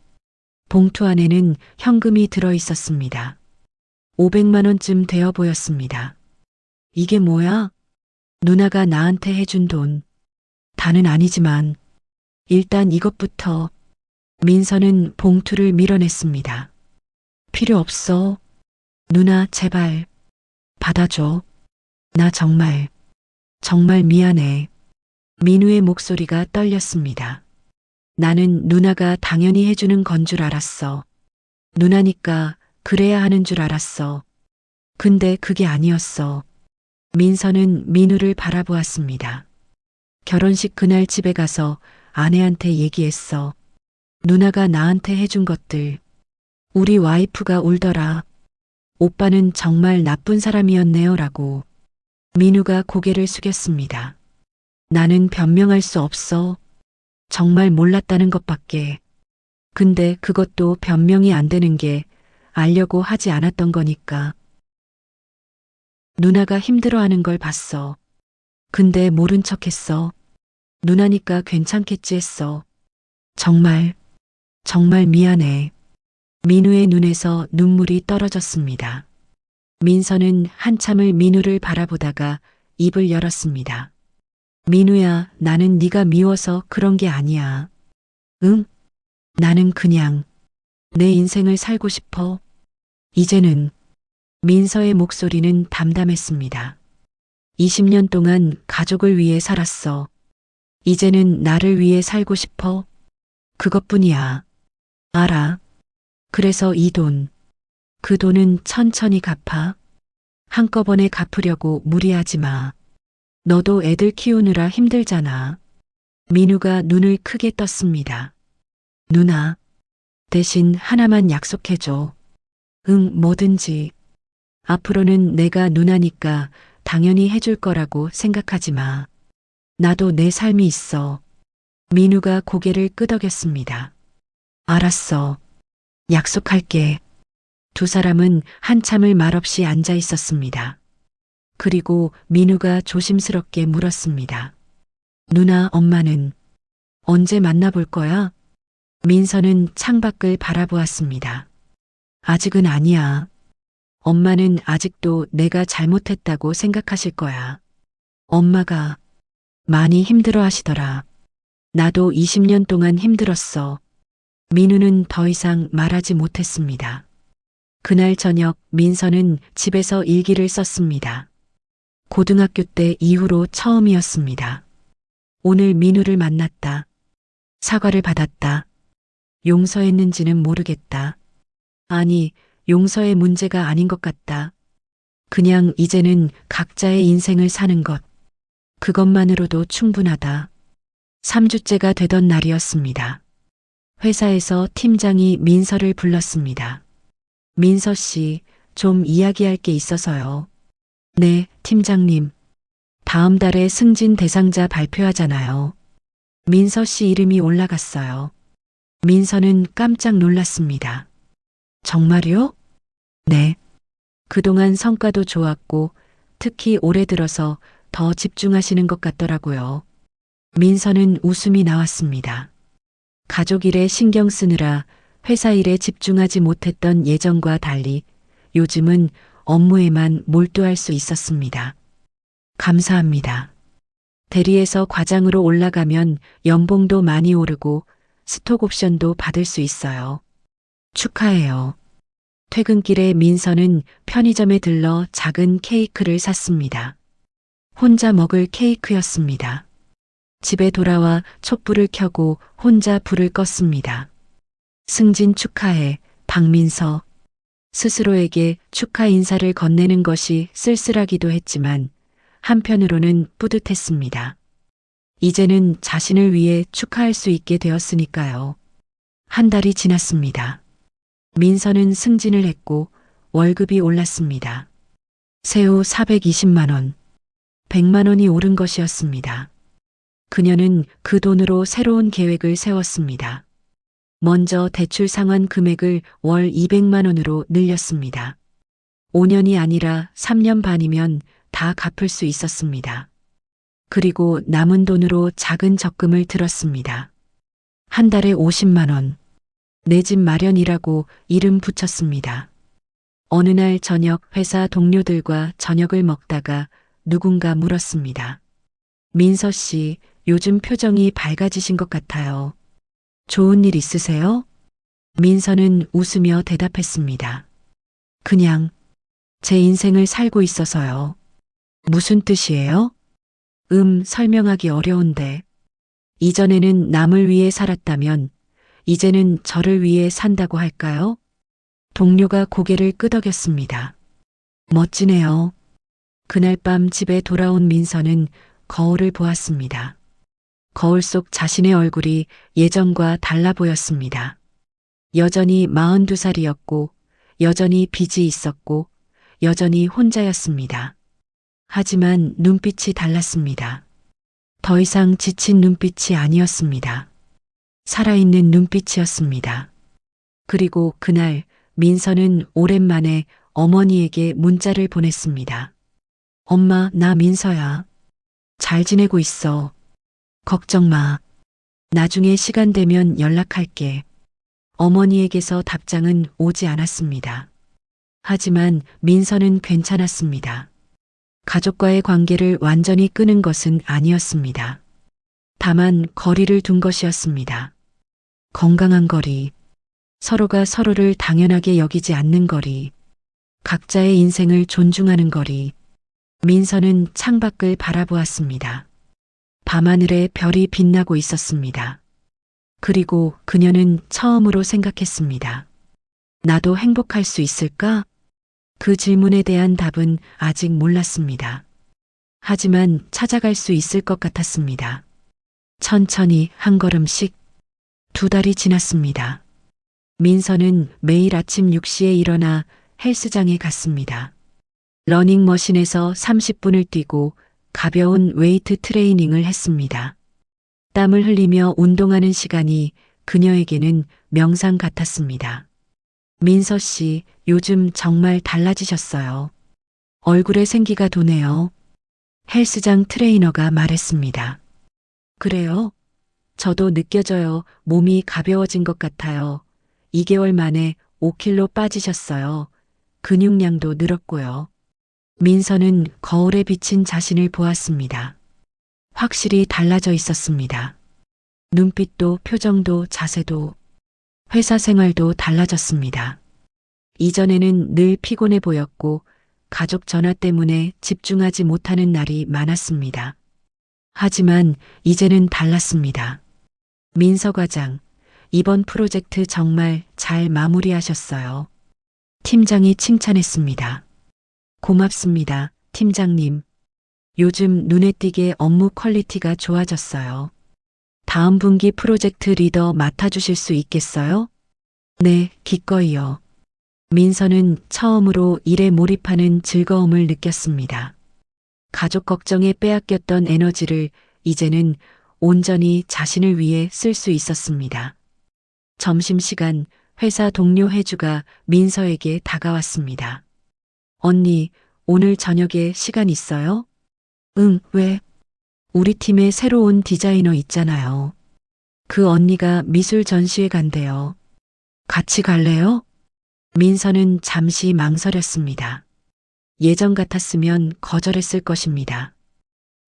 봉투 안에는 현금이 들어 있었습니다. 500만 원쯤 되어 보였습니다. 이게 뭐야? 누나가 나한테 해준 돈. 다는 아니지만 일단 이것부터. 민서는 봉투를 밀어냈습니다. 필요 없어. 누나 제발. 받아줘. 나 정말, 정말 미안해. 민우의 목소리가 떨렸습니다. 나는 누나가 당연히 해주는 건 줄 알았어. 누나니까 그래야 하는 줄 알았어. 근데 그게 아니었어. 민서는 민우를 바라보았습니다. 결혼식 그날 집에 가서 아내한테 얘기했어. 누나가 나한테 해준 것들. 우리 와이프가 울더라. 오빠는 정말 나쁜 사람이었네요 라고. 민우가 고개를 숙였습니다. 나는 변명할 수 없어. 정말 몰랐다는 것밖에. 근데 그것도 변명이 안 되는 게 알려고 하지 않았던 거니까. 누나가 힘들어하는 걸 봤어. 근데 모른 척 했어. 누나니까 괜찮겠지 했어. 정말, 정말 미안해. 민우의 눈에서 눈물이 떨어졌습니다. 민서는 한참을 민우를 바라보다가 입을 열었습니다. 민우야, 나는 네가 미워서 그런 게 아니야. 응? 나는 그냥 내 인생을 살고 싶어. 이제는 민서의 목소리는 담담했습니다. 20년 동안 가족을 위해 살았어. 이제는 나를 위해 살고 싶어. 그것뿐이야. 알아. 그래서 이 돈, 그 돈은 천천히 갚아. 한꺼번에 갚으려고 무리하지 마. 너도 애들 키우느라 힘들잖아. 민우가 눈을 크게 떴습니다. 누나, 대신 하나만 약속해줘. 응, 뭐든지. 앞으로는 내가 누나니까 당연히 해줄 거라고 생각하지 마. 나도 내 삶이 있어. 민우가 고개를 끄덕였습니다. 알았어. 약속할게. 두 사람은 한참을 말없이 앉아 있었습니다. 그리고 민우가 조심스럽게 물었습니다. 누나, 엄마는 언제 만나볼 거야? 민서는 창밖을 바라보았습니다. 아직은 아니야. 엄마는 아직도 내가 잘못했다고 생각하실 거야. 엄마가 많이 힘들어 하시더라. 나도 20년 동안 힘들었어. 민우는 더 이상 말하지 못했습니다. 그날 저녁 민서는 집에서 일기를 썼습니다. 고등학교 때 이후로 처음이었습니다. 오늘 민우를 만났다. 사과를 받았다. 용서했는지는 모르겠다. 아니, 용서의 문제가 아닌 것 같다. 그냥 이제는 각자의 인생을 사는 것. 그것만으로도 충분하다. 3주째가 되던 날이었습니다. 회사에서 팀장이 민서를 불렀습니다. 민서 씨, 좀 이야기할 게 있어서요. 네, 팀장님. 다음 달에 승진 대상자 발표하잖아요. 민서 씨 이름이 올라갔어요. 민서는 깜짝 놀랐습니다. 정말요? 네. 그동안 성과도 좋았고 특히 올해 들어서 더 집중하시는 것 같더라고요. 민서는 웃음이 나왔습니다. 가족 일에 신경 쓰느라 회사 일에 집중하지 못했던 예전과 달리 요즘은 업무에만 몰두할 수 있었습니다. 감사합니다. 대리에서 과장으로 올라가면 연봉도 많이 오르고 스톡 옵션도 받을 수 있어요. 축하해요. 퇴근길에 민서는 편의점에 들러 작은 케이크를 샀습니다. 혼자 먹을 케이크였습니다. 집에 돌아와 촛불을 켜고 혼자 불을 껐습니다. 승진 축하해, 박민서. 스스로에게 축하 인사를 건네는 것이 쓸쓸하기도 했지만 한편으로는 뿌듯했습니다. 이제는 자신을 위해 축하할 수 있게 되었으니까요. 한 달이 지났습니다. 민서는 승진을 했고 월급이 올랐습니다. 세후 420만 원, 100만 원이 오른 것이었습니다. 그녀는 그 돈으로 새로운 계획을 세웠습니다. 먼저 대출 상환 금액을 월 200만 원으로 늘렸습니다. 5년이 아니라 3년 반이면 다 갚을 수 있었습니다. 그리고 남은 돈으로 작은 적금을 들었습니다. 한 달에 50만 원. 내 집 마련이라고 이름 붙였습니다. 어느 날 저녁 회사 동료들과 저녁을 먹다가 누군가 물었습니다. 민서 씨, 요즘 표정이 밝아지신 것 같아요. 좋은 일 있으세요? 민서는 웃으며 대답했습니다. 그냥 제 인생을 살고 있어서요. 무슨 뜻이에요? 설명하기 어려운데. 이전에는 남을 위해 살았다면 이제는 저를 위해 산다고 할까요? 동료가 고개를 끄덕였습니다. 멋지네요. 그날 밤 집에 돌아온 민서는 거울을 보았습니다. 거울 속 자신의 얼굴이 예전과 달라 보였습니다. 여전히 42살이었고, 여전히 빚이 있었고, 여전히 혼자였습니다. 하지만 눈빛이 달랐습니다. 더 이상 지친 눈빛이 아니었습니다. 살아있는 눈빛이었습니다. 그리고 그날 민서는 오랜만에 어머니에게 문자를 보냈습니다. 엄마, 나 민서야. 잘 지내고 있어. 걱정 마. 나중에 시간 되면 연락할게. 어머니에게서 답장은 오지 않았습니다. 하지만 민서는 괜찮았습니다. 가족과의 관계를 완전히 끊은 것은 아니었습니다. 다만 거리를 둔 것이었습니다. 건강한 거리, 서로가 서로를 당연하게 여기지 않는 거리, 각자의 인생을 존중하는 거리. 민서는 창밖을 바라보았습니다. 밤하늘에 별이 빛나고 있었습니다. 그리고 그녀는 처음으로 생각했습니다. 나도 행복할 수 있을까? 그 질문에 대한 답은 아직 몰랐습니다. 하지만 찾아갈 수 있을 것 같았습니다. 천천히 한 걸음씩 2달이 지났습니다. 민서는 매일 아침 6시에 일어나 헬스장에 갔습니다. 러닝머신에서 30분을 뛰고 가벼운 웨이트 트레이닝을 했습니다. 땀을 흘리며 운동하는 시간이 그녀에게는 명상 같았습니다. 민서 씨, 요즘 정말 달라지셨어요. 얼굴에 생기가 도네요. 헬스장 트레이너가 말했습니다. 그래요? 저도 느껴져요. 몸이 가벼워진 것 같아요. 2개월 만에 5kg 빠지셨어요. 근육량도 늘었고요. 민서는 거울에 비친 자신을 보았습니다. 확실히 달라져 있었습니다. 눈빛도 표정도 자세도 회사 생활도 달라졌습니다. 이전에는 늘 피곤해 보였고 가족 전화 때문에 집중하지 못하는 날이 많았습니다. 하지만 이제는 달랐습니다. 민서 과장, 이번 프로젝트 정말 잘 마무리하셨어요. 팀장이 칭찬했습니다. 고맙습니다, 팀장님. 요즘 눈에 띄게 업무 퀄리티가 좋아졌어요. 다음 분기 프로젝트 리더 맡아주실 수 있겠어요? 네, 기꺼이요. 민서는 처음으로 일에 몰입하는 즐거움을 느꼈습니다. 가족 걱정에 빼앗겼던 에너지를 이제는 온전히 자신을 위해 쓸 수 있었습니다. 점심시간 회사 동료 혜주가 민서에게 다가왔습니다. 언니, 오늘 저녁에 시간 있어요? 응, 왜? 우리 팀에 새로 온 디자이너 있잖아요. 그 언니가 미술 전시회 간대요. 같이 갈래요? 민서는 잠시 망설였습니다. 예전 같았으면 거절했을 것입니다.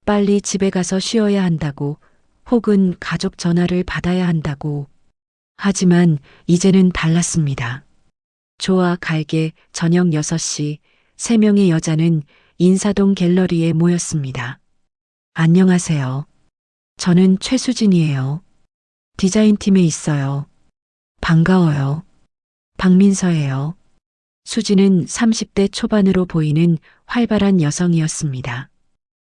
빨리 집에 가서 쉬어야 한다고, 혹은 가족 전화를 받아야 한다고. 하지만 이제는 달랐습니다. 좋아, 갈게. 저녁 6시 3명의 여자는 인사동 갤러리에 모였습니다. 안녕하세요. 저는 최수진이에요. 디자인팀에 있어요. 반가워요. 박민서예요. 수진은 30대 초반으로 보이는 활발한 여성이었습니다.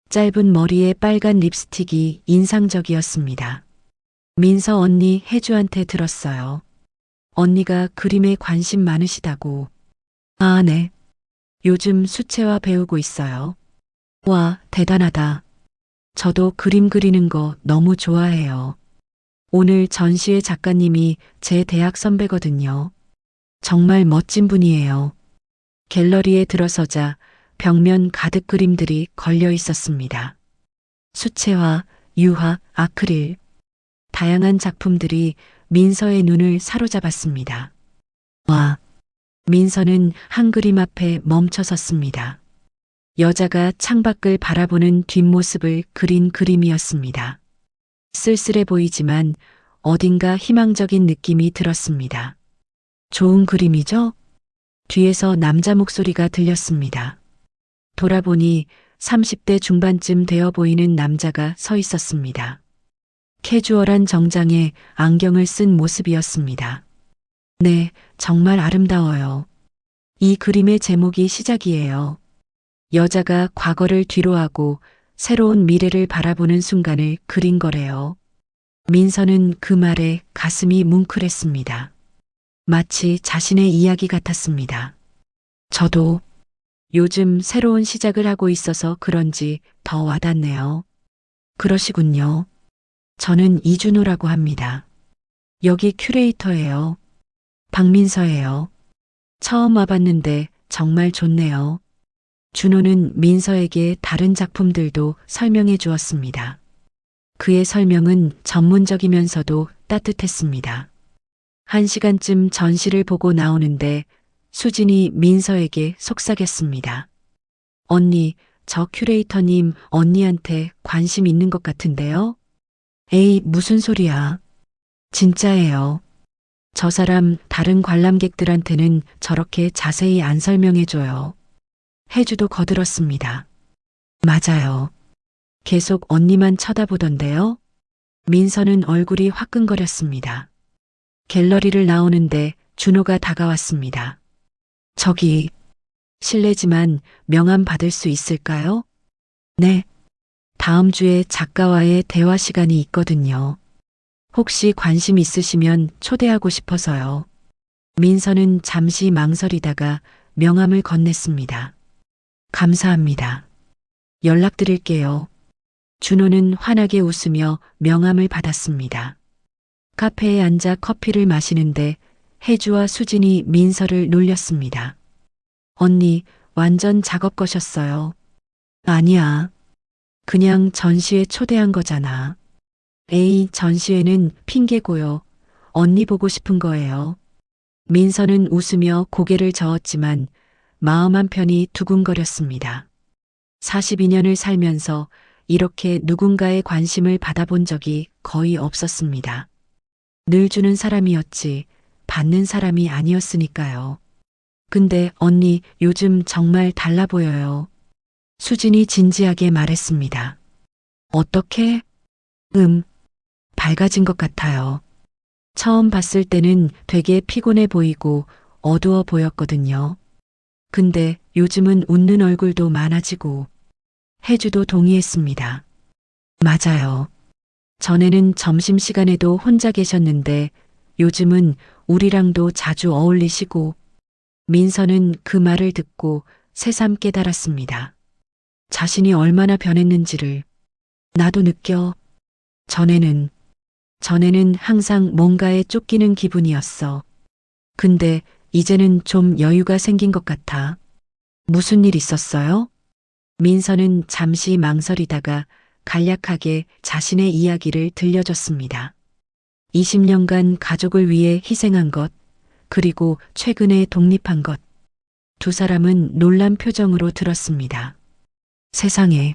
짧은 머리에 빨간 립스틱이 인상적이었습니다. 민서 언니 혜주한테 들었어요. 언니가 그림에 관심 많으시다고. 아, 네. 요즘 수채화 배우고 있어요. 와, 대단하다. 저도 그림 그리는 거 너무 좋아해요. 오늘 전시회 작가님이 제 대학 선배거든요. 정말 멋진 분이에요. 갤러리에 들어서자 벽면 가득 그림들이 걸려 있었습니다. 수채화, 유화, 아크릴. 다양한 작품들이 민서의 눈을 사로잡았습니다. 와, 민서는 한 그림 앞에 멈춰 섰습니다. 여자가 창밖을 바라보는 뒷모습을 그린 그림이었습니다. 쓸쓸해 보이지만 어딘가 희망적인 느낌이 들었습니다. 좋은 그림이죠? 뒤에서 남자 목소리가 들렸습니다. 돌아보니 30대 중반쯤 되어 보이는 남자가 서 있었습니다. 캐주얼한 정장에 안경을 쓴 모습이었습니다. 네, 정말 아름다워요. 이 그림의 제목이 시작이에요. 여자가 과거를 뒤로하고 새로운 미래를 바라보는 순간을 그린 거래요. 민서는 그 말에 가슴이 뭉클했습니다. 마치 자신의 이야기 같았습니다. 저도 요즘 새로운 시작을 하고 있어서 그런지 더 와닿네요. 그러시군요. 저는 이준호라고 합니다. 여기 큐레이터예요. 박민서예요. 처음 와봤는데 정말 좋네요. 준호는 민서에게 다른 작품들도 설명해 주었습니다. 그의 설명은 전문적이면서도 따뜻했습니다. 1시간쯤 전시를 보고 나오는데 수진이 민서에게 속삭였습니다. 언니, 저 큐레이터님 언니한테 관심 있는 것 같은데요? 에이, 무슨 소리야. 진짜예요. 저 사람 다른 관람객들한테는 저렇게 자세히 안 설명해줘요. 혜주도 거들었습니다. 맞아요. 계속 언니만 쳐다보던데요? 민서는 얼굴이 화끈거렸습니다. 갤러리를 나오는데 준호가 다가왔습니다. 저기, 실례지만 명함 받을 수 있을까요? 네. 다음 주에 작가와의 대화 시간이 있거든요. 혹시 관심 있으시면 초대하고 싶어서요. 민서는 잠시 망설이다가 명함을 건넸습니다. 감사합니다. 연락드릴게요. 준호는 환하게 웃으며 명함을 받았습니다. 카페에 앉아 커피를 마시는데 혜주와 수진이 민서를 놀렸습니다. 언니, 완전 작업 거셨어요. 아니야. 그냥 전시회 초대한 거잖아. 에이, 전시회는 핑계고요. 언니 보고 싶은 거예요. 민서는 웃으며 고개를 저었지만 마음 한편이 두근거렸습니다. 42년을 살면서 이렇게 누군가의 관심을 받아본 적이 거의 없었습니다. 늘 주는 사람이었지 받는 사람이 아니었으니까요. 근데 언니 요즘 정말 달라 보여요. 수진이 진지하게 말했습니다. 어떻게? 밝아진 것 같아요. 처음 봤을 때는 되게 피곤해 보이고 어두워 보였거든요. 근데 요즘은 웃는 얼굴도 많아지고. 혜주도 동의했습니다. 맞아요. 전에는 점심시간에도 혼자 계셨는데 요즘은 우리랑도 자주 어울리시고. 민서는 그 말을 듣고 새삼 깨달았습니다. 자신이 얼마나 변했는지를. 나도 느껴. 전에는 항상 뭔가에 쫓기는 기분이었어. 근데 이제는 좀 여유가 생긴 것 같아. 무슨 일 있었어요? 민서는 잠시 망설이다가 간략하게 자신의 이야기를 들려줬습니다. 20년간 가족을 위해 희생한 것, 그리고 최근에 독립한 것. 두 사람은 놀란 표정으로 들었습니다. 세상에.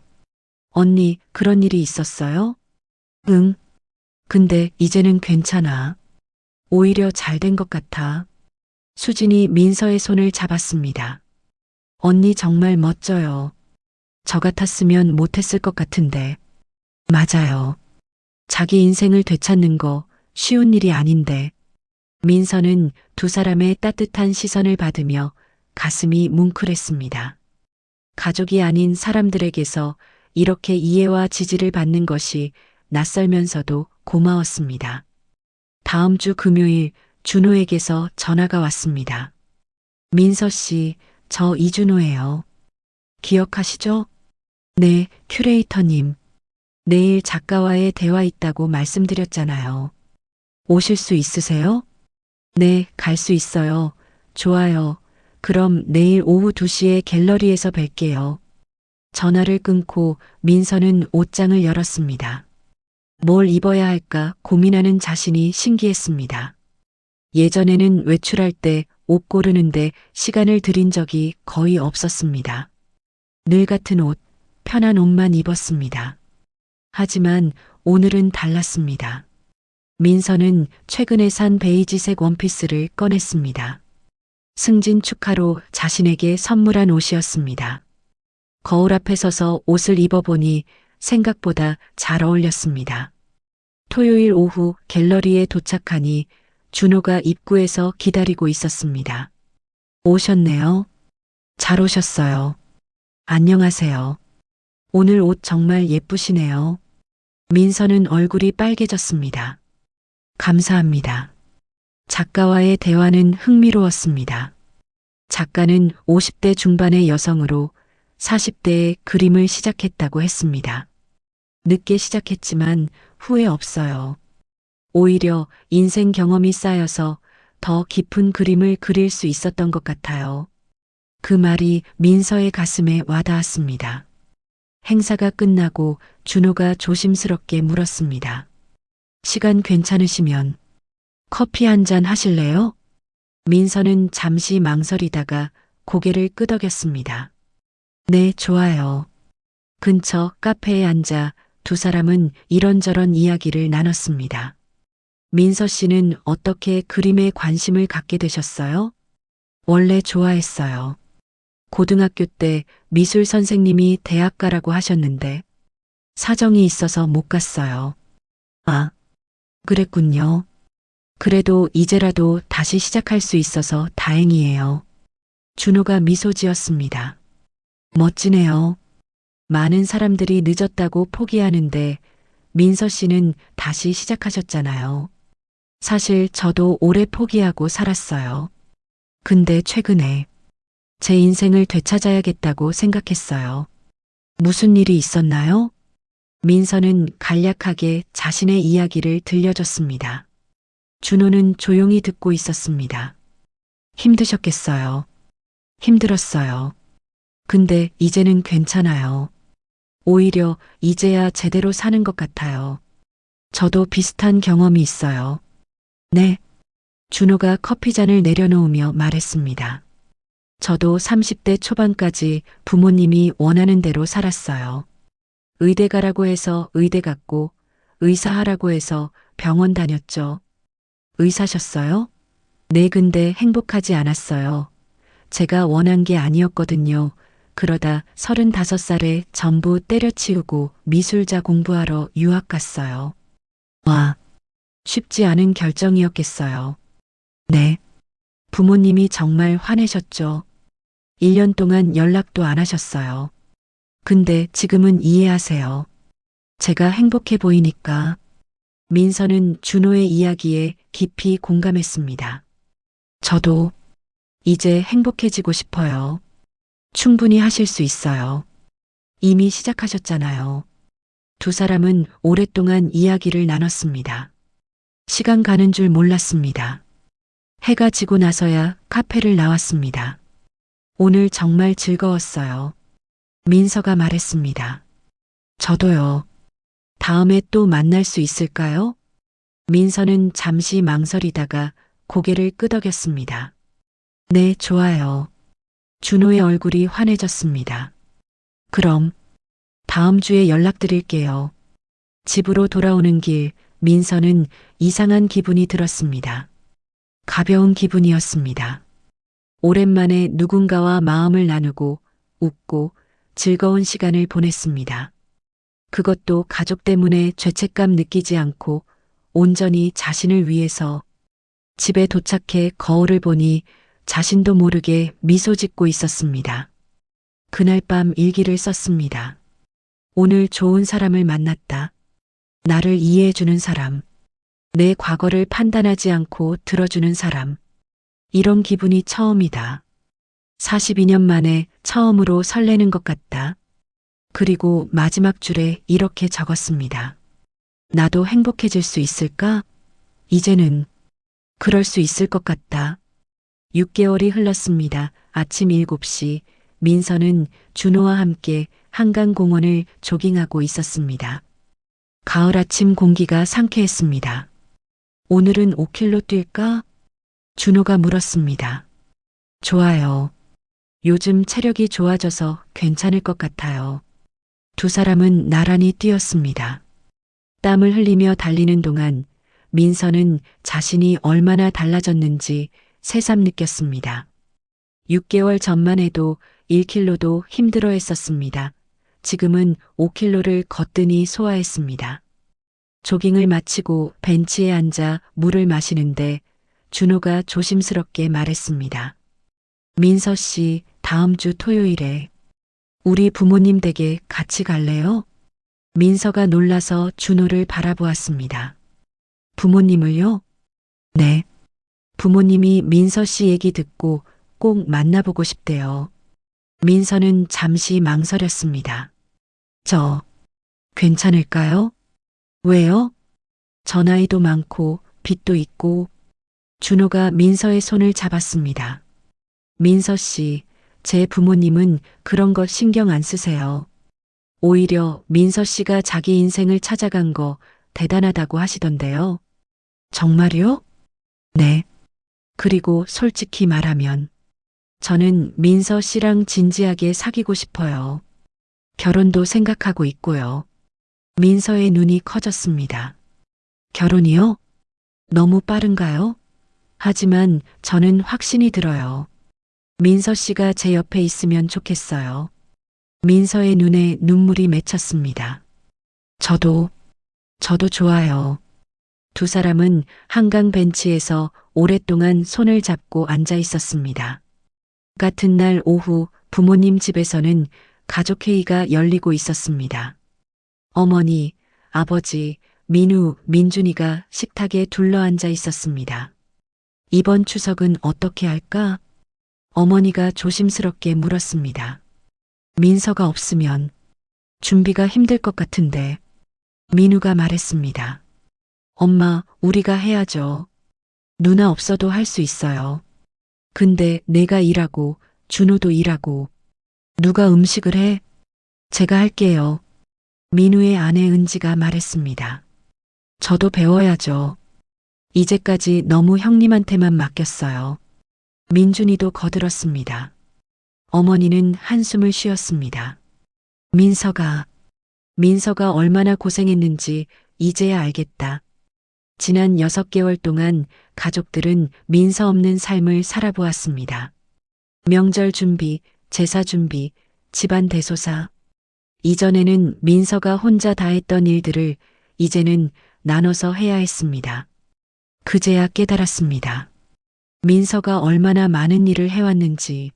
언니, 그런 일이 있었어요? 응. 근데 이제는 괜찮아. 오히려 잘 된 것 같아. 수진이 민서의 손을 잡았습니다. 언니 정말 멋져요. 저 같았으면 못했을 것 같은데. 맞아요. 자기 인생을 되찾는 거 쉬운 일이 아닌데. 민서는 두 사람의 따뜻한 시선을 받으며 가슴이 뭉클했습니다. 가족이 아닌 사람들에게서 이렇게 이해와 지지를 받는 것이 낯설면서도 고마웠습니다. 다음 주 금요일 준호에게서 전화가 왔습니다. 민서 씨, 저 이준호예요. 기억하시죠? 네, 큐레이터님. 내일 작가와의 대화 있다고 말씀드렸잖아요. 오실 수 있으세요? 네, 갈 수 있어요. 좋아요. 그럼 내일 오후 2시에 갤러리에서 뵐게요. 전화를 끊고 민서는 옷장을 열었습니다. 뭘 입어야 할까 고민하는 자신이 신기했습니다. 예전에는 외출할 때 옷 고르는데 시간을 들인 적이 거의 없었습니다. 늘 같은 옷, 편한 옷만 입었습니다. 하지만 오늘은 달랐습니다. 민서는 최근에 산 베이지색 원피스를 꺼냈습니다. 승진 축하로 자신에게 선물한 옷이었습니다. 거울 앞에 서서 옷을 입어보니 생각보다 잘 어울렸습니다. 토요일 오후 갤러리에 도착하니 준호가 입구에서 기다리고 있었습니다. 오셨네요. 잘 오셨어요. 안녕하세요. 오늘 옷 정말 예쁘시네요. 민서는 얼굴이 빨개졌습니다. 감사합니다. 작가와의 대화는 흥미로웠습니다. 작가는 50대 중반의 여성으로 40대에 그림을 시작했다고 했습니다. 늦게 시작했지만 후회 없어요. 오히려 인생 경험이 쌓여서 더 깊은 그림을 그릴 수 있었던 것 같아요. 그 말이 민서의 가슴에 와닿았습니다. 행사가 끝나고 준호가 조심스럽게 물었습니다. 시간 괜찮으시면 커피 한 잔 하실래요? 민서는 잠시 망설이다가 고개를 끄덕였습니다. 네, 좋아요. 근처 카페에 앉아 두 사람은 이런저런 이야기를 나눴습니다. 민서 씨는 어떻게 그림에 관심을 갖게 되셨어요? 원래 좋아했어요. 고등학교 때 미술 선생님이 대학 가라고 하셨는데 사정이 있어서 못 갔어요. 아, 그랬군요. 그래도 이제라도 다시 시작할 수 있어서 다행이에요. 준호가 미소 지었습니다. 멋지네요. 많은 사람들이 늦었다고 포기하는데 민서 씨는 다시 시작하셨잖아요. 사실 저도 오래 포기하고 살았어요. 근데 최근에 제 인생을 되찾아야겠다고 생각했어요. 무슨 일이 있었나요? 민서는 간략하게 자신의 이야기를 들려줬습니다. 준호는 조용히 듣고 있었습니다. 힘드셨겠어요. 힘들었어요. 근데 이제는 괜찮아요. 오히려 이제야 제대로 사는 것 같아요. 저도 비슷한 경험이 있어요. 네. 준호가 커피잔을 내려놓으며 말했습니다. 저도 30대 초반까지 부모님이 원하는 대로 살았어요. 의대 가라고 해서 의대 갔고, 의사하라고 해서 병원 다녔죠. 의사셨어요? 네, 근데 행복하지 않았어요. 제가 원한 게 아니었거든요. 그러다 35살에 전부 때려치우고 미술자 공부하러 유학 갔어요. 와, 쉽지 않은 결정이었겠어요. 네. 부모님이 정말 화내셨죠. 1년 동안 연락도 안 하셨어요. 근데 지금은 이해하세요. 제가 행복해 보이니까. 민서는 준호의 이야기에 깊이 공감했습니다. 저도 이제 행복해지고 싶어요. 충분히 하실 수 있어요. 이미 시작하셨잖아요. 두 사람은 오랫동안 이야기를 나눴습니다. 시간 가는 줄 몰랐습니다. 해가 지고 나서야 카페를 나왔습니다. 오늘 정말 즐거웠어요. 민서가 말했습니다. 저도요. 다음에 또 만날 수 있을까요? 민서는 잠시 망설이다가 고개를 끄덕였습니다. 네, 좋아요. 준호의 얼굴이 환해졌습니다. 그럼 다음 주에 연락드릴게요. 집으로 돌아오는 길 민서는 이상한 기분이 들었습니다. 가벼운 기분이었습니다. 오랜만에 누군가와 마음을 나누고 웃고 즐거운 시간을 보냈습니다. 그것도 가족 때문에 죄책감 느끼지 않고 온전히 자신을 위해서. 집에 도착해 거울을 보니 자신도 모르게 미소 짓고 있었습니다. 그날 밤 일기를 썼습니다. 오늘 좋은 사람을 만났다. 나를 이해해주는 사람. 내 과거를 판단하지 않고 들어주는 사람. 이런 기분이 처음이다. 42년 만에 처음으로 설레는 것 같다. 그리고 마지막 줄에 이렇게 적었습니다. 나도 행복해질 수 있을까? 이제는 그럴 수 있을 것 같다. 6개월이 흘렀습니다. 아침 7시 민서는 준호와 함께 한강공원을 조깅하고 있었습니다. 가을 아침 공기가 상쾌했습니다. 오늘은 5km 뛸까? 준호가 물었습니다. 좋아요. 요즘 체력이 좋아져서 괜찮을 것 같아요. 두 사람은 나란히 뛰었습니다. 땀을 흘리며 달리는 동안 민서는 자신이 얼마나 달라졌는지 새삼 느꼈습니다. 6개월 전만 해도 1kg도 힘들어 했었습니다. 지금은 5kg를 거뜬히 소화했습니다. 조깅을 마치고 벤치에 앉아 물을 마시는데 준호가 조심스럽게 말했습니다. 민서 씨, 다음 주 토요일에 우리 부모님 댁에 같이 갈래요? 민서가 놀라서 준호를 바라보았습니다. 부모님을요? 네. 부모님이 민서 씨 얘기 듣고 꼭 만나보고 싶대요. 민서는 잠시 망설였습니다. 저, 괜찮을까요? 왜요? 저 나이도 많고 빚도 있고. 준호가 민서의 손을 잡았습니다. 민서 씨, 제 부모님은 그런 것 신경 안 쓰세요. 오히려 민서 씨가 자기 인생을 찾아간 거 대단하다고 하시던데요. 정말요? 네. 그리고 솔직히 말하면 저는 민서 씨랑 진지하게 사귀고 싶어요. 결혼도 생각하고 있고요. 민서의 눈이 커졌습니다. 결혼이요? 너무 빠른가요? 하지만 저는 확신이 들어요. 민서 씨가 제 옆에 있으면 좋겠어요. 민서의 눈에 눈물이 맺혔습니다. 저도 좋아요. 두 사람은 한강 벤치에서 오랫동안 손을 잡고 앉아 있었습니다. 같은 날 오후 부모님 집에서는 가족회의가 열리고 있었습니다. 어머니, 아버지, 민우, 민준이가 식탁에 둘러앉아 있었습니다. 이번 추석은 어떻게 할까? 어머니가 조심스럽게 물었습니다. 민서가 없으면 준비가 힘들 것 같은데. 민우가 말했습니다. 엄마, 우리가 해야죠. 누나 없어도 할 수 있어요. 근데 내가 일하고 준호도 일하고 누가 음식을 해? 제가 할게요. 민우의 아내 은지가 말했습니다. 저도 배워야죠. 이제까지 너무 형님한테만 맡겼어요. 민준이도 거들었습니다. 어머니는 한숨을 쉬었습니다. 민서가 얼마나 고생했는지 이제야 알겠다. 지난 6개월 동안 가족들은 민서 없는 삶을 살아보았습니다. 명절 준비, 제사 준비, 집안 대소사. 이전에는 민서가 혼자 다 했던 일들을 이제는 나눠서 해야 했습니다. 그제야 깨달았습니다. 민서가 얼마나 많은 일을 해왔는지.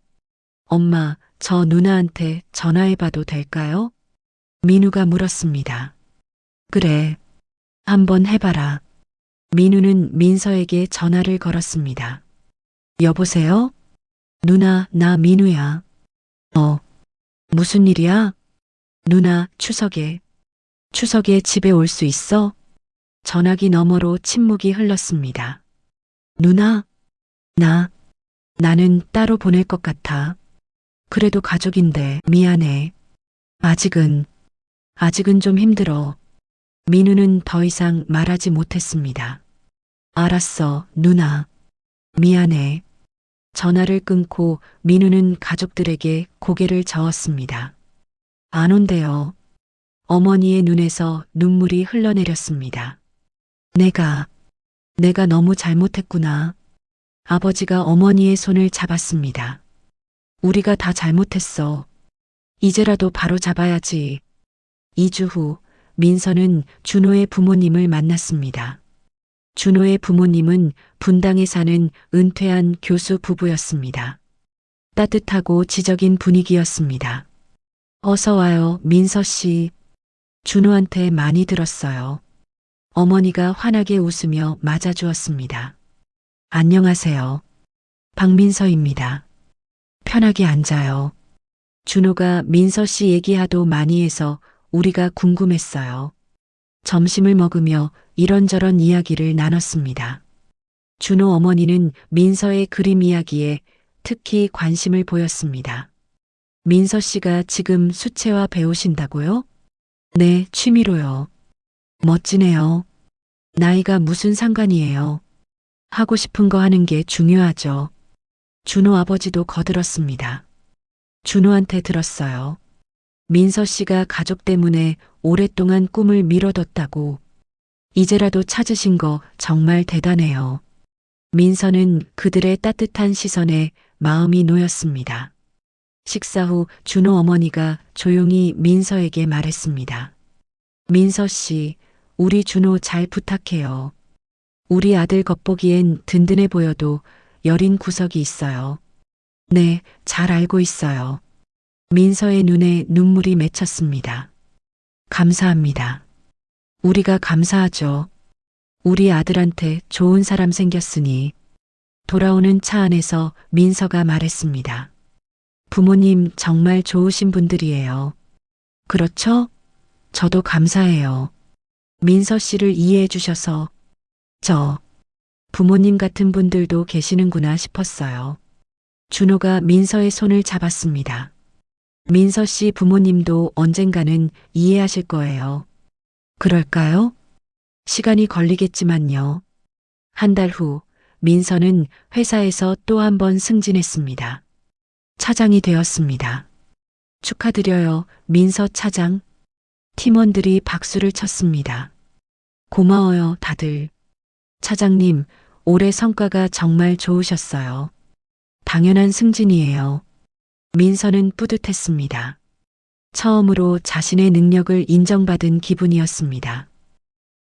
엄마, 저 누나한테 전화해봐도 될까요? 민우가 물었습니다. 그래, 한번 해봐라. 민우는 민서에게 전화를 걸었습니다. 여보세요? 누나, 나 민우야. 무슨 일이야? 누나, 추석에 집에 올 수 있어? 전화기 너머로 침묵이 흘렀습니다. 누나, 나는 따로 보낼 것 같아. 그래도 가족인데 미안해. 아직은 좀 힘들어. 민우는 더 이상 말하지 못했습니다. 알았어, 누나. 미안해. 전화를 끊고 민우는 가족들에게 고개를 저었습니다. 안 온대요. 어머니의 눈에서 눈물이 흘러내렸습니다. 내가 너무 잘못했구나. 아버지가 어머니의 손을 잡았습니다. 우리가 다 잘못했어. 이제라도 바로 잡아야지. 2주 후 민서는 준호의 부모님을 만났습니다. 준호의 부모님은 분당에 사는 은퇴한 교수 부부였습니다. 따뜻하고 지적인 분위기였습니다. 어서 와요, 민서 씨. 준호한테 많이 들었어요. 어머니가 환하게 웃으며 맞아주었습니다. 안녕하세요. 박민서입니다. 편하게 앉아요. 준호가 민서 씨 얘기하도 많이 해서 우리가 궁금했어요. 점심을 먹으며 이런저런 이야기를 나눴습니다. 준호 어머니는 민서의 그림 이야기에 특히 관심을 보였습니다. 민서 씨가 지금 수채화 배우신다고요? 네, 취미로요. 멋지네요. 나이가 무슨 상관이에요. 하고 싶은 거 하는 게 중요하죠. 준호 아버지도 거들었습니다. 준호한테 들었어요. 민서 씨가 가족 때문에 오랫동안 꿈을 미뤄뒀다고. 이제라도 찾으신 거 정말 대단해요. 민서는 그들의 따뜻한 시선에 마음이 놓였습니다. 식사 후 준호 어머니가 조용히 민서에게 말했습니다. 민서 씨, 우리 준호 잘 부탁해요. 우리 아들 겉보기엔 든든해 보여도 여린 구석이 있어요. 네, 잘 알고 있어요. 민서의 눈에 눈물이 맺혔습니다. 감사합니다. 우리가 감사하죠. 우리 아들한테 좋은 사람 생겼으니. 돌아오는 차 안에서 민서가 말했습니다. 부모님 정말 좋으신 분들이에요. 그렇죠? 저도 감사해요. 민서 씨를 이해해 주셔서. 부모님 같은 분들도 계시는구나 싶었어요. 준호가 민서의 손을 잡았습니다. 민서 씨 부모님도 언젠가는 이해하실 거예요. 그럴까요? 시간이 걸리겠지만요. 한 달 후, 민서는 회사에서 또 한 번 승진했습니다. 차장이 되었습니다. 축하드려요, 민서 차장. 팀원들이 박수를 쳤습니다. 고마워요, 다들. 차장님, 올해 성과가 정말 좋으셨어요. 당연한 승진이에요. 민서는 뿌듯했습니다. 처음으로 자신의 능력을 인정받은 기분이었습니다.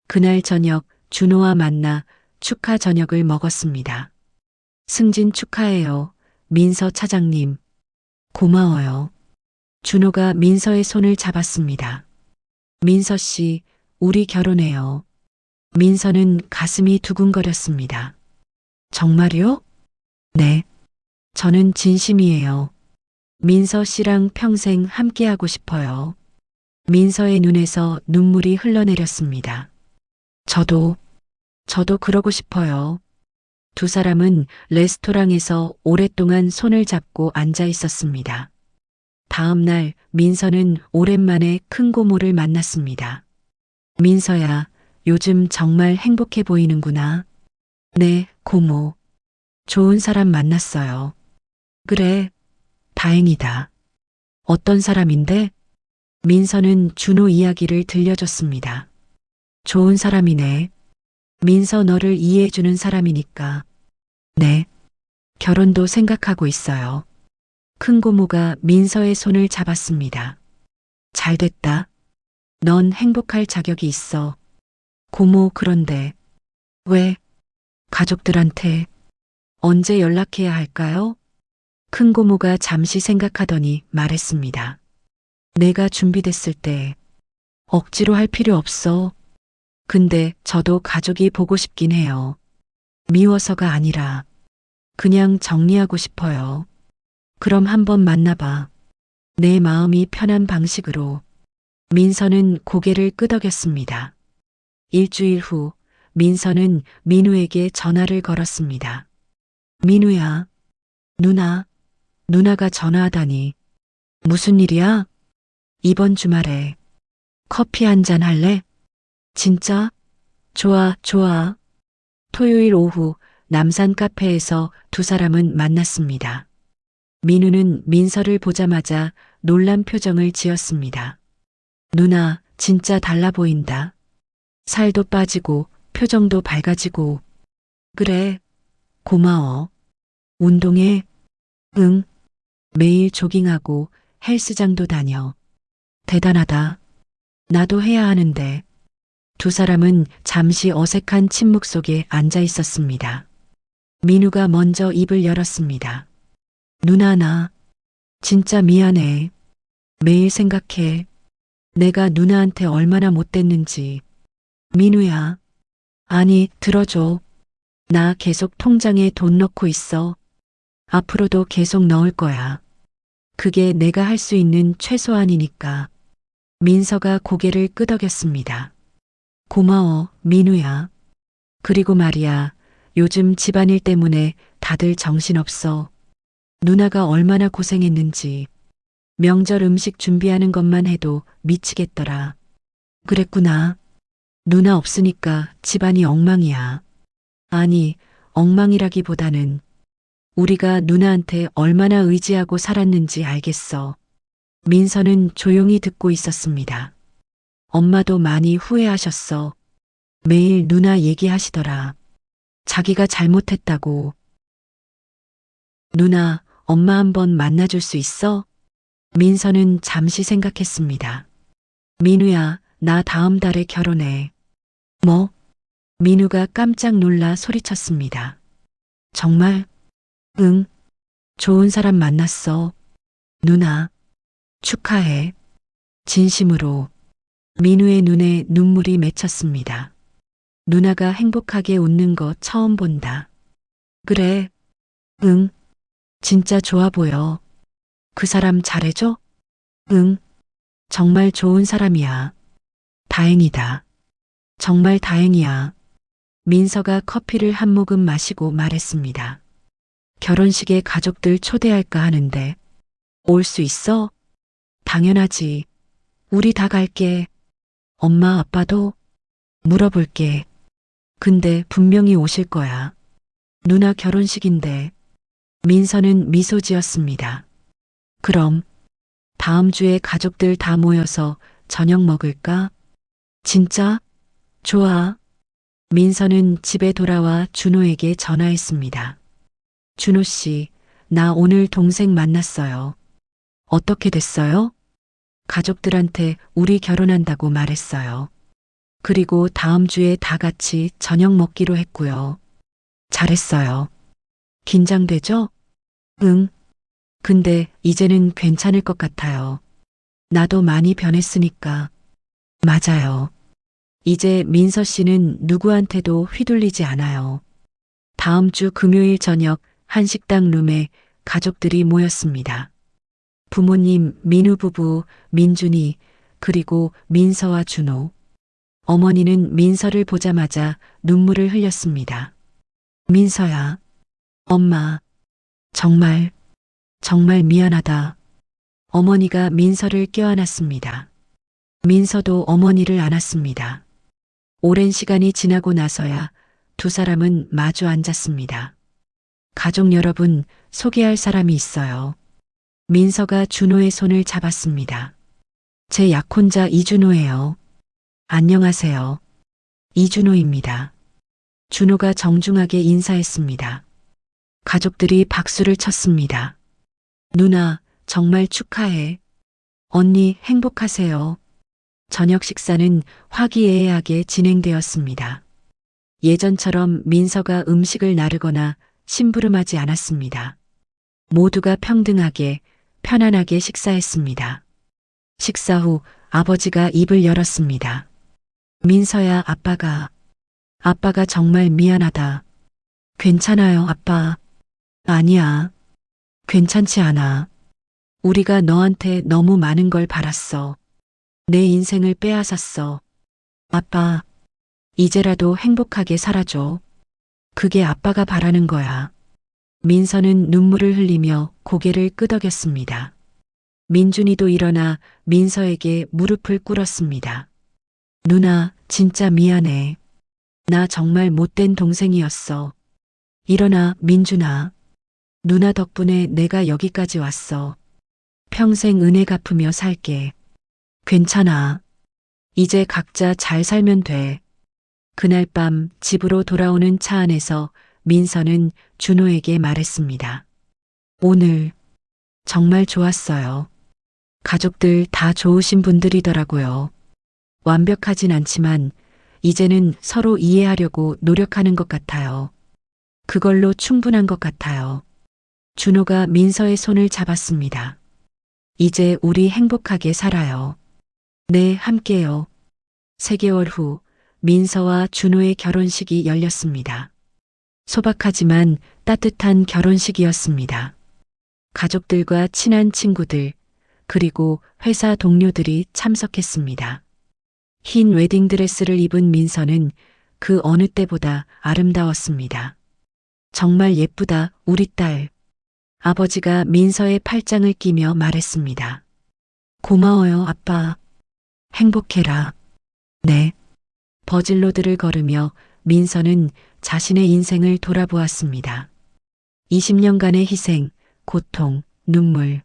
그날 저녁 준호와 만나 축하 저녁을 먹었습니다. 승진 축하해요, 민서 차장님. 고마워요. 준호가 민서의 손을 잡았습니다. 민서 씨, 우리 결혼해요. 민서는 가슴이 두근거렸습니다. 정말요? 네. 저는 진심이에요. 민서 씨랑 평생 함께하고 싶어요. 민서의 눈에서 눈물이 흘러내렸습니다. 저도 그러고 싶어요. 두 사람은 레스토랑에서 오랫동안 손을 잡고 앉아 있었습니다. 다음 날 민서는 오랜만에 큰 고모를 만났습니다. 민서야, 요즘 정말 행복해 보이는구나. 네, 고모. 좋은 사람 만났어요. 그래, 다행이다. 어떤 사람인데? 민서는 준호 이야기를 들려줬습니다. 좋은 사람이네. 민서 너를 이해해주는 사람이니까. 네, 결혼도 생각하고 있어요. 큰 고모가 민서의 손을 잡았습니다. 잘 됐다. 넌 행복할 자격이 있어. 고모, 그런데 왜? 가족들한테 언제 연락해야 할까요? 큰 고모가 잠시 생각하더니 말했습니다. 내가 준비됐을 때. 억지로 할 필요 없어. 근데 저도 가족이 보고 싶긴 해요. 미워서가 아니라 그냥 정리하고 싶어요. 그럼 한번 만나봐. 내 마음이 편한 방식으로. 민서는 고개를 끄덕였습니다. 일주일 후 민서는 민우에게 전화를 걸었습니다. 민우야, 누나가 전화하다니. 무슨 일이야? 이번 주말에 커피 한잔 할래? 진짜? 좋아. 토요일 오후 남산 카페에서 두 사람은 만났습니다. 민우는 민서를 보자마자 놀란 표정을 지었습니다. 누나, 진짜 달라 보인다. 살도 빠지고 표정도 밝아지고. 그래, 고마워. 운동해? 응. 매일 조깅하고 헬스장도 다녀. 대단하다. 나도 해야 하는데. 두 사람은 잠시 어색한 침묵 속에 앉아 있었습니다. 민우가 먼저 입을 열었습니다. 누나, 나 진짜 미안해. 매일 생각해. 내가 누나한테 얼마나 못됐는지. 민우야. 아니, 들어줘. 나 계속 통장에 돈 넣고 있어. 앞으로도 계속 넣을 거야. 그게 내가 할 수 있는 최소한이니까. 민서가 고개를 끄덕였습니다. 고마워, 민우야. 그리고 말이야, 요즘 집안일 때문에 다들 정신없어. 누나가 얼마나 고생했는지. 명절 음식 준비하는 것만 해도 미치겠더라. 그랬구나. 누나 없으니까 집안이 엉망이야. 아니, 엉망이라기보다는 우리가 누나한테 얼마나 의지하고 살았는지 알겠어. 민서는 조용히 듣고 있었습니다. 엄마도 많이 후회하셨어. 매일 누나 얘기하시더라. 자기가 잘못했다고. 누나, 엄마 한번 만나줄 수 있어? 민서는 잠시 생각했습니다. 민우야, 나 다음 달에 결혼해. 뭐? 민우가 깜짝 놀라 소리쳤습니다. 정말? 응. 좋은 사람 만났어. 누나. 축하해. 진심으로. 민우의 눈에 눈물이 맺혔습니다. 누나가 행복하게 웃는 거 처음 본다. 그래. 응. 진짜 좋아 보여. 그 사람 잘해줘? 응. 정말 좋은 사람이야. 다행이다. 정말 다행이야. 민서가 커피를 한 모금 마시고 말했습니다. 결혼식에 가족들 초대할까 하는데 올 수 있어? 당연하지. 우리 다 갈게. 엄마 아빠도 물어볼게. 근데 분명히 오실 거야. 누나 결혼식인데. 민서는 미소 지었습니다. 그럼 다음 주에 가족들 다 모여서 저녁 먹을까? 진짜? 좋아. 민서는 집에 돌아와 준호에게 전화했습니다. 준호 씨, 나 오늘 동생 만났어요. 어떻게 됐어요? 가족들한테 우리 결혼한다고 말했어요. 그리고 다음 주에 다 같이 저녁 먹기로 했고요. 잘했어요. 긴장되죠? 응. 근데 이제는 괜찮을 것 같아요. 나도 많이 변했으니까. 맞아요. 이제 민서 씨는 누구한테도 휘둘리지 않아요. 다음 주 금요일 저녁 한식당 룸에 가족들이 모였습니다. 부모님, 민우 부부, 민준이, 그리고 민서와 준호. 어머니는 민서를 보자마자 눈물을 흘렸습니다. 민서야, 엄마, 정말, 정말 미안하다. 어머니가 민서를 껴안았습니다. 민서도 어머니를 안았습니다. 오랜 시간이 지나고 나서야 두 사람은 마주 앉았습니다. 가족 여러분, 소개할 사람이 있어요. 민서가 준호의 손을 잡았습니다. 제 약혼자 이준호예요. 안녕하세요. 이준호입니다. 준호가 정중하게 인사했습니다. 가족들이 박수를 쳤습니다. 누나, 정말 축하해. 언니, 행복하세요. 저녁 식사는 화기애애하게 진행되었습니다. 예전처럼 민서가 음식을 나르거나 심부름하지 않았습니다. 모두가 평등하게, 편안하게 식사했습니다. 식사 후 아버지가 입을 열었습니다. 민서야, 아빠가 정말 미안하다. 괜찮아요, 아빠. 아니야. 괜찮지 않아. 우리가 너한테 너무 많은 걸 바랐어. 내 인생을 빼앗았어. 아빠, 이제라도 행복하게 살아줘. 그게 아빠가 바라는 거야. 민서는 눈물을 흘리며 고개를 끄덕였습니다. 민준이도 일어나 민서에게 무릎을 꿇었습니다. 누나, 진짜 미안해. 나 정말 못된 동생이었어. 일어나, 민준아. 누나 덕분에 내가 여기까지 왔어. 평생 은혜 갚으며 살게. 괜찮아. 이제 각자 잘 살면 돼. 그날 밤 집으로 돌아오는 차 안에서 민서는 준호에게 말했습니다. 오늘 정말 좋았어요. 가족들 다 좋으신 분들이더라고요. 완벽하진 않지만 이제는 서로 이해하려고 노력하는 것 같아요. 그걸로 충분한 것 같아요. 준호가 민서의 손을 잡았습니다. 이제 우리 행복하게 살아요. 네, 함께요. 3개월 후 민서와 준호의 결혼식이 열렸습니다. 소박하지만 따뜻한 결혼식이었습니다. 가족들과 친한 친구들, 그리고 회사 동료들이 참석했습니다. 흰 웨딩드레스를 입은 민서는 그 어느 때보다 아름다웠습니다. 정말 예쁘다, 우리 딸. 아버지가 민서의 팔짱을 끼며 말했습니다. 고마워요, 아빠. 행복해라. 네. 버질로드를 걸으며 민서는 자신의 인생을 돌아보았습니다. 20년간의 희생, 고통, 눈물,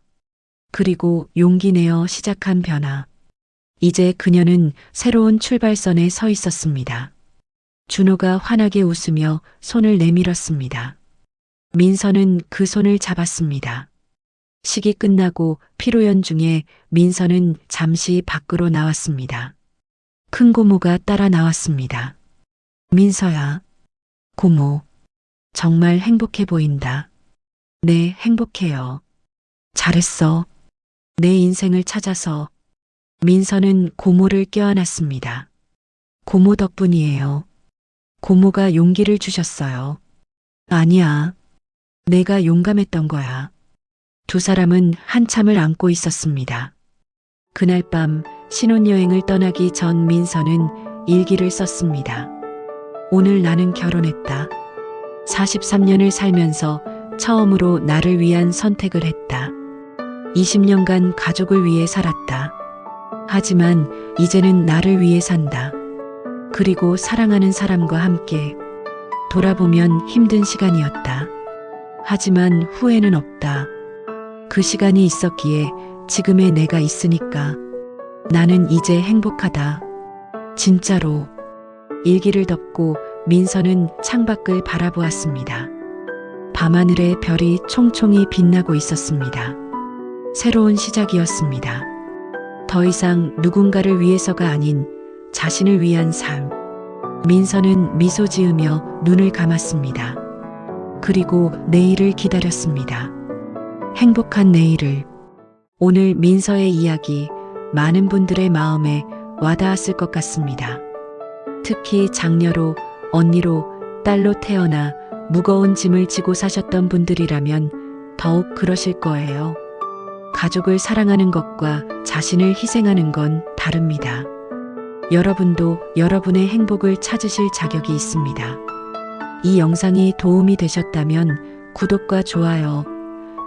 그리고 용기 내어 시작한 변화. 이제 그녀는 새로운 출발선에 서 있었습니다. 준호가 환하게 웃으며 손을 내밀었습니다. 민서는 그 손을 잡았습니다. 식이 끝나고 피로연 중에 민서는 잠시 밖으로 나왔습니다. 큰 고모가 따라 나왔습니다. 민서야, 고모, 정말 행복해 보인다. 네, 행복해요. 잘했어. 내 인생을 찾아서. 민서는 고모를 껴안았습니다. 고모 덕분이에요. 고모가 용기를 주셨어요. 아니야. 내가 용감했던 거야. 두 사람은 한참을 안고 있었습니다. 그날 밤 신혼여행을 떠나기 전 민서는 일기를 썼습니다. 오늘 나는 결혼했다. 43년을 살면서 처음으로 나를 위한 선택을 했다. 20년간 가족을 위해 살았다. 하지만 이제는 나를 위해 산다. 그리고 사랑하는 사람과 함께. 돌아보면 힘든 시간이었다. 하지만 후회는 없다. 그 시간이 있었기에 지금의 내가 있으니까. 나는 이제 행복하다. 진짜로. 일기를 덮고 민서는 창밖을 바라보았습니다. 밤하늘에 별이 총총히 빛나고 있었습니다. 새로운 시작이었습니다. 더 이상 누군가를 위해서가 아닌 자신을 위한 삶. 민서는 미소 지으며 눈을 감았습니다. 그리고 내일을 기다렸습니다. 행복한 내일을. 오늘 민서의 이야기 많은 분들의 마음에 와닿았을 것 같습니다. 특히 장녀로, 언니로, 딸로 태어나 무거운 짐을 지고 사셨던 분들이라면 더욱 그러실 거예요. 가족을 사랑하는 것과 자신을 희생하는 건 다릅니다. 여러분도 여러분의 행복을 찾으실 자격이 있습니다. 이 영상이 도움이 되셨다면 구독과 좋아요,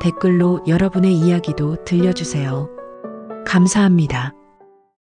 댓글로 여러분의 이야기도 들려주세요. 감사합니다.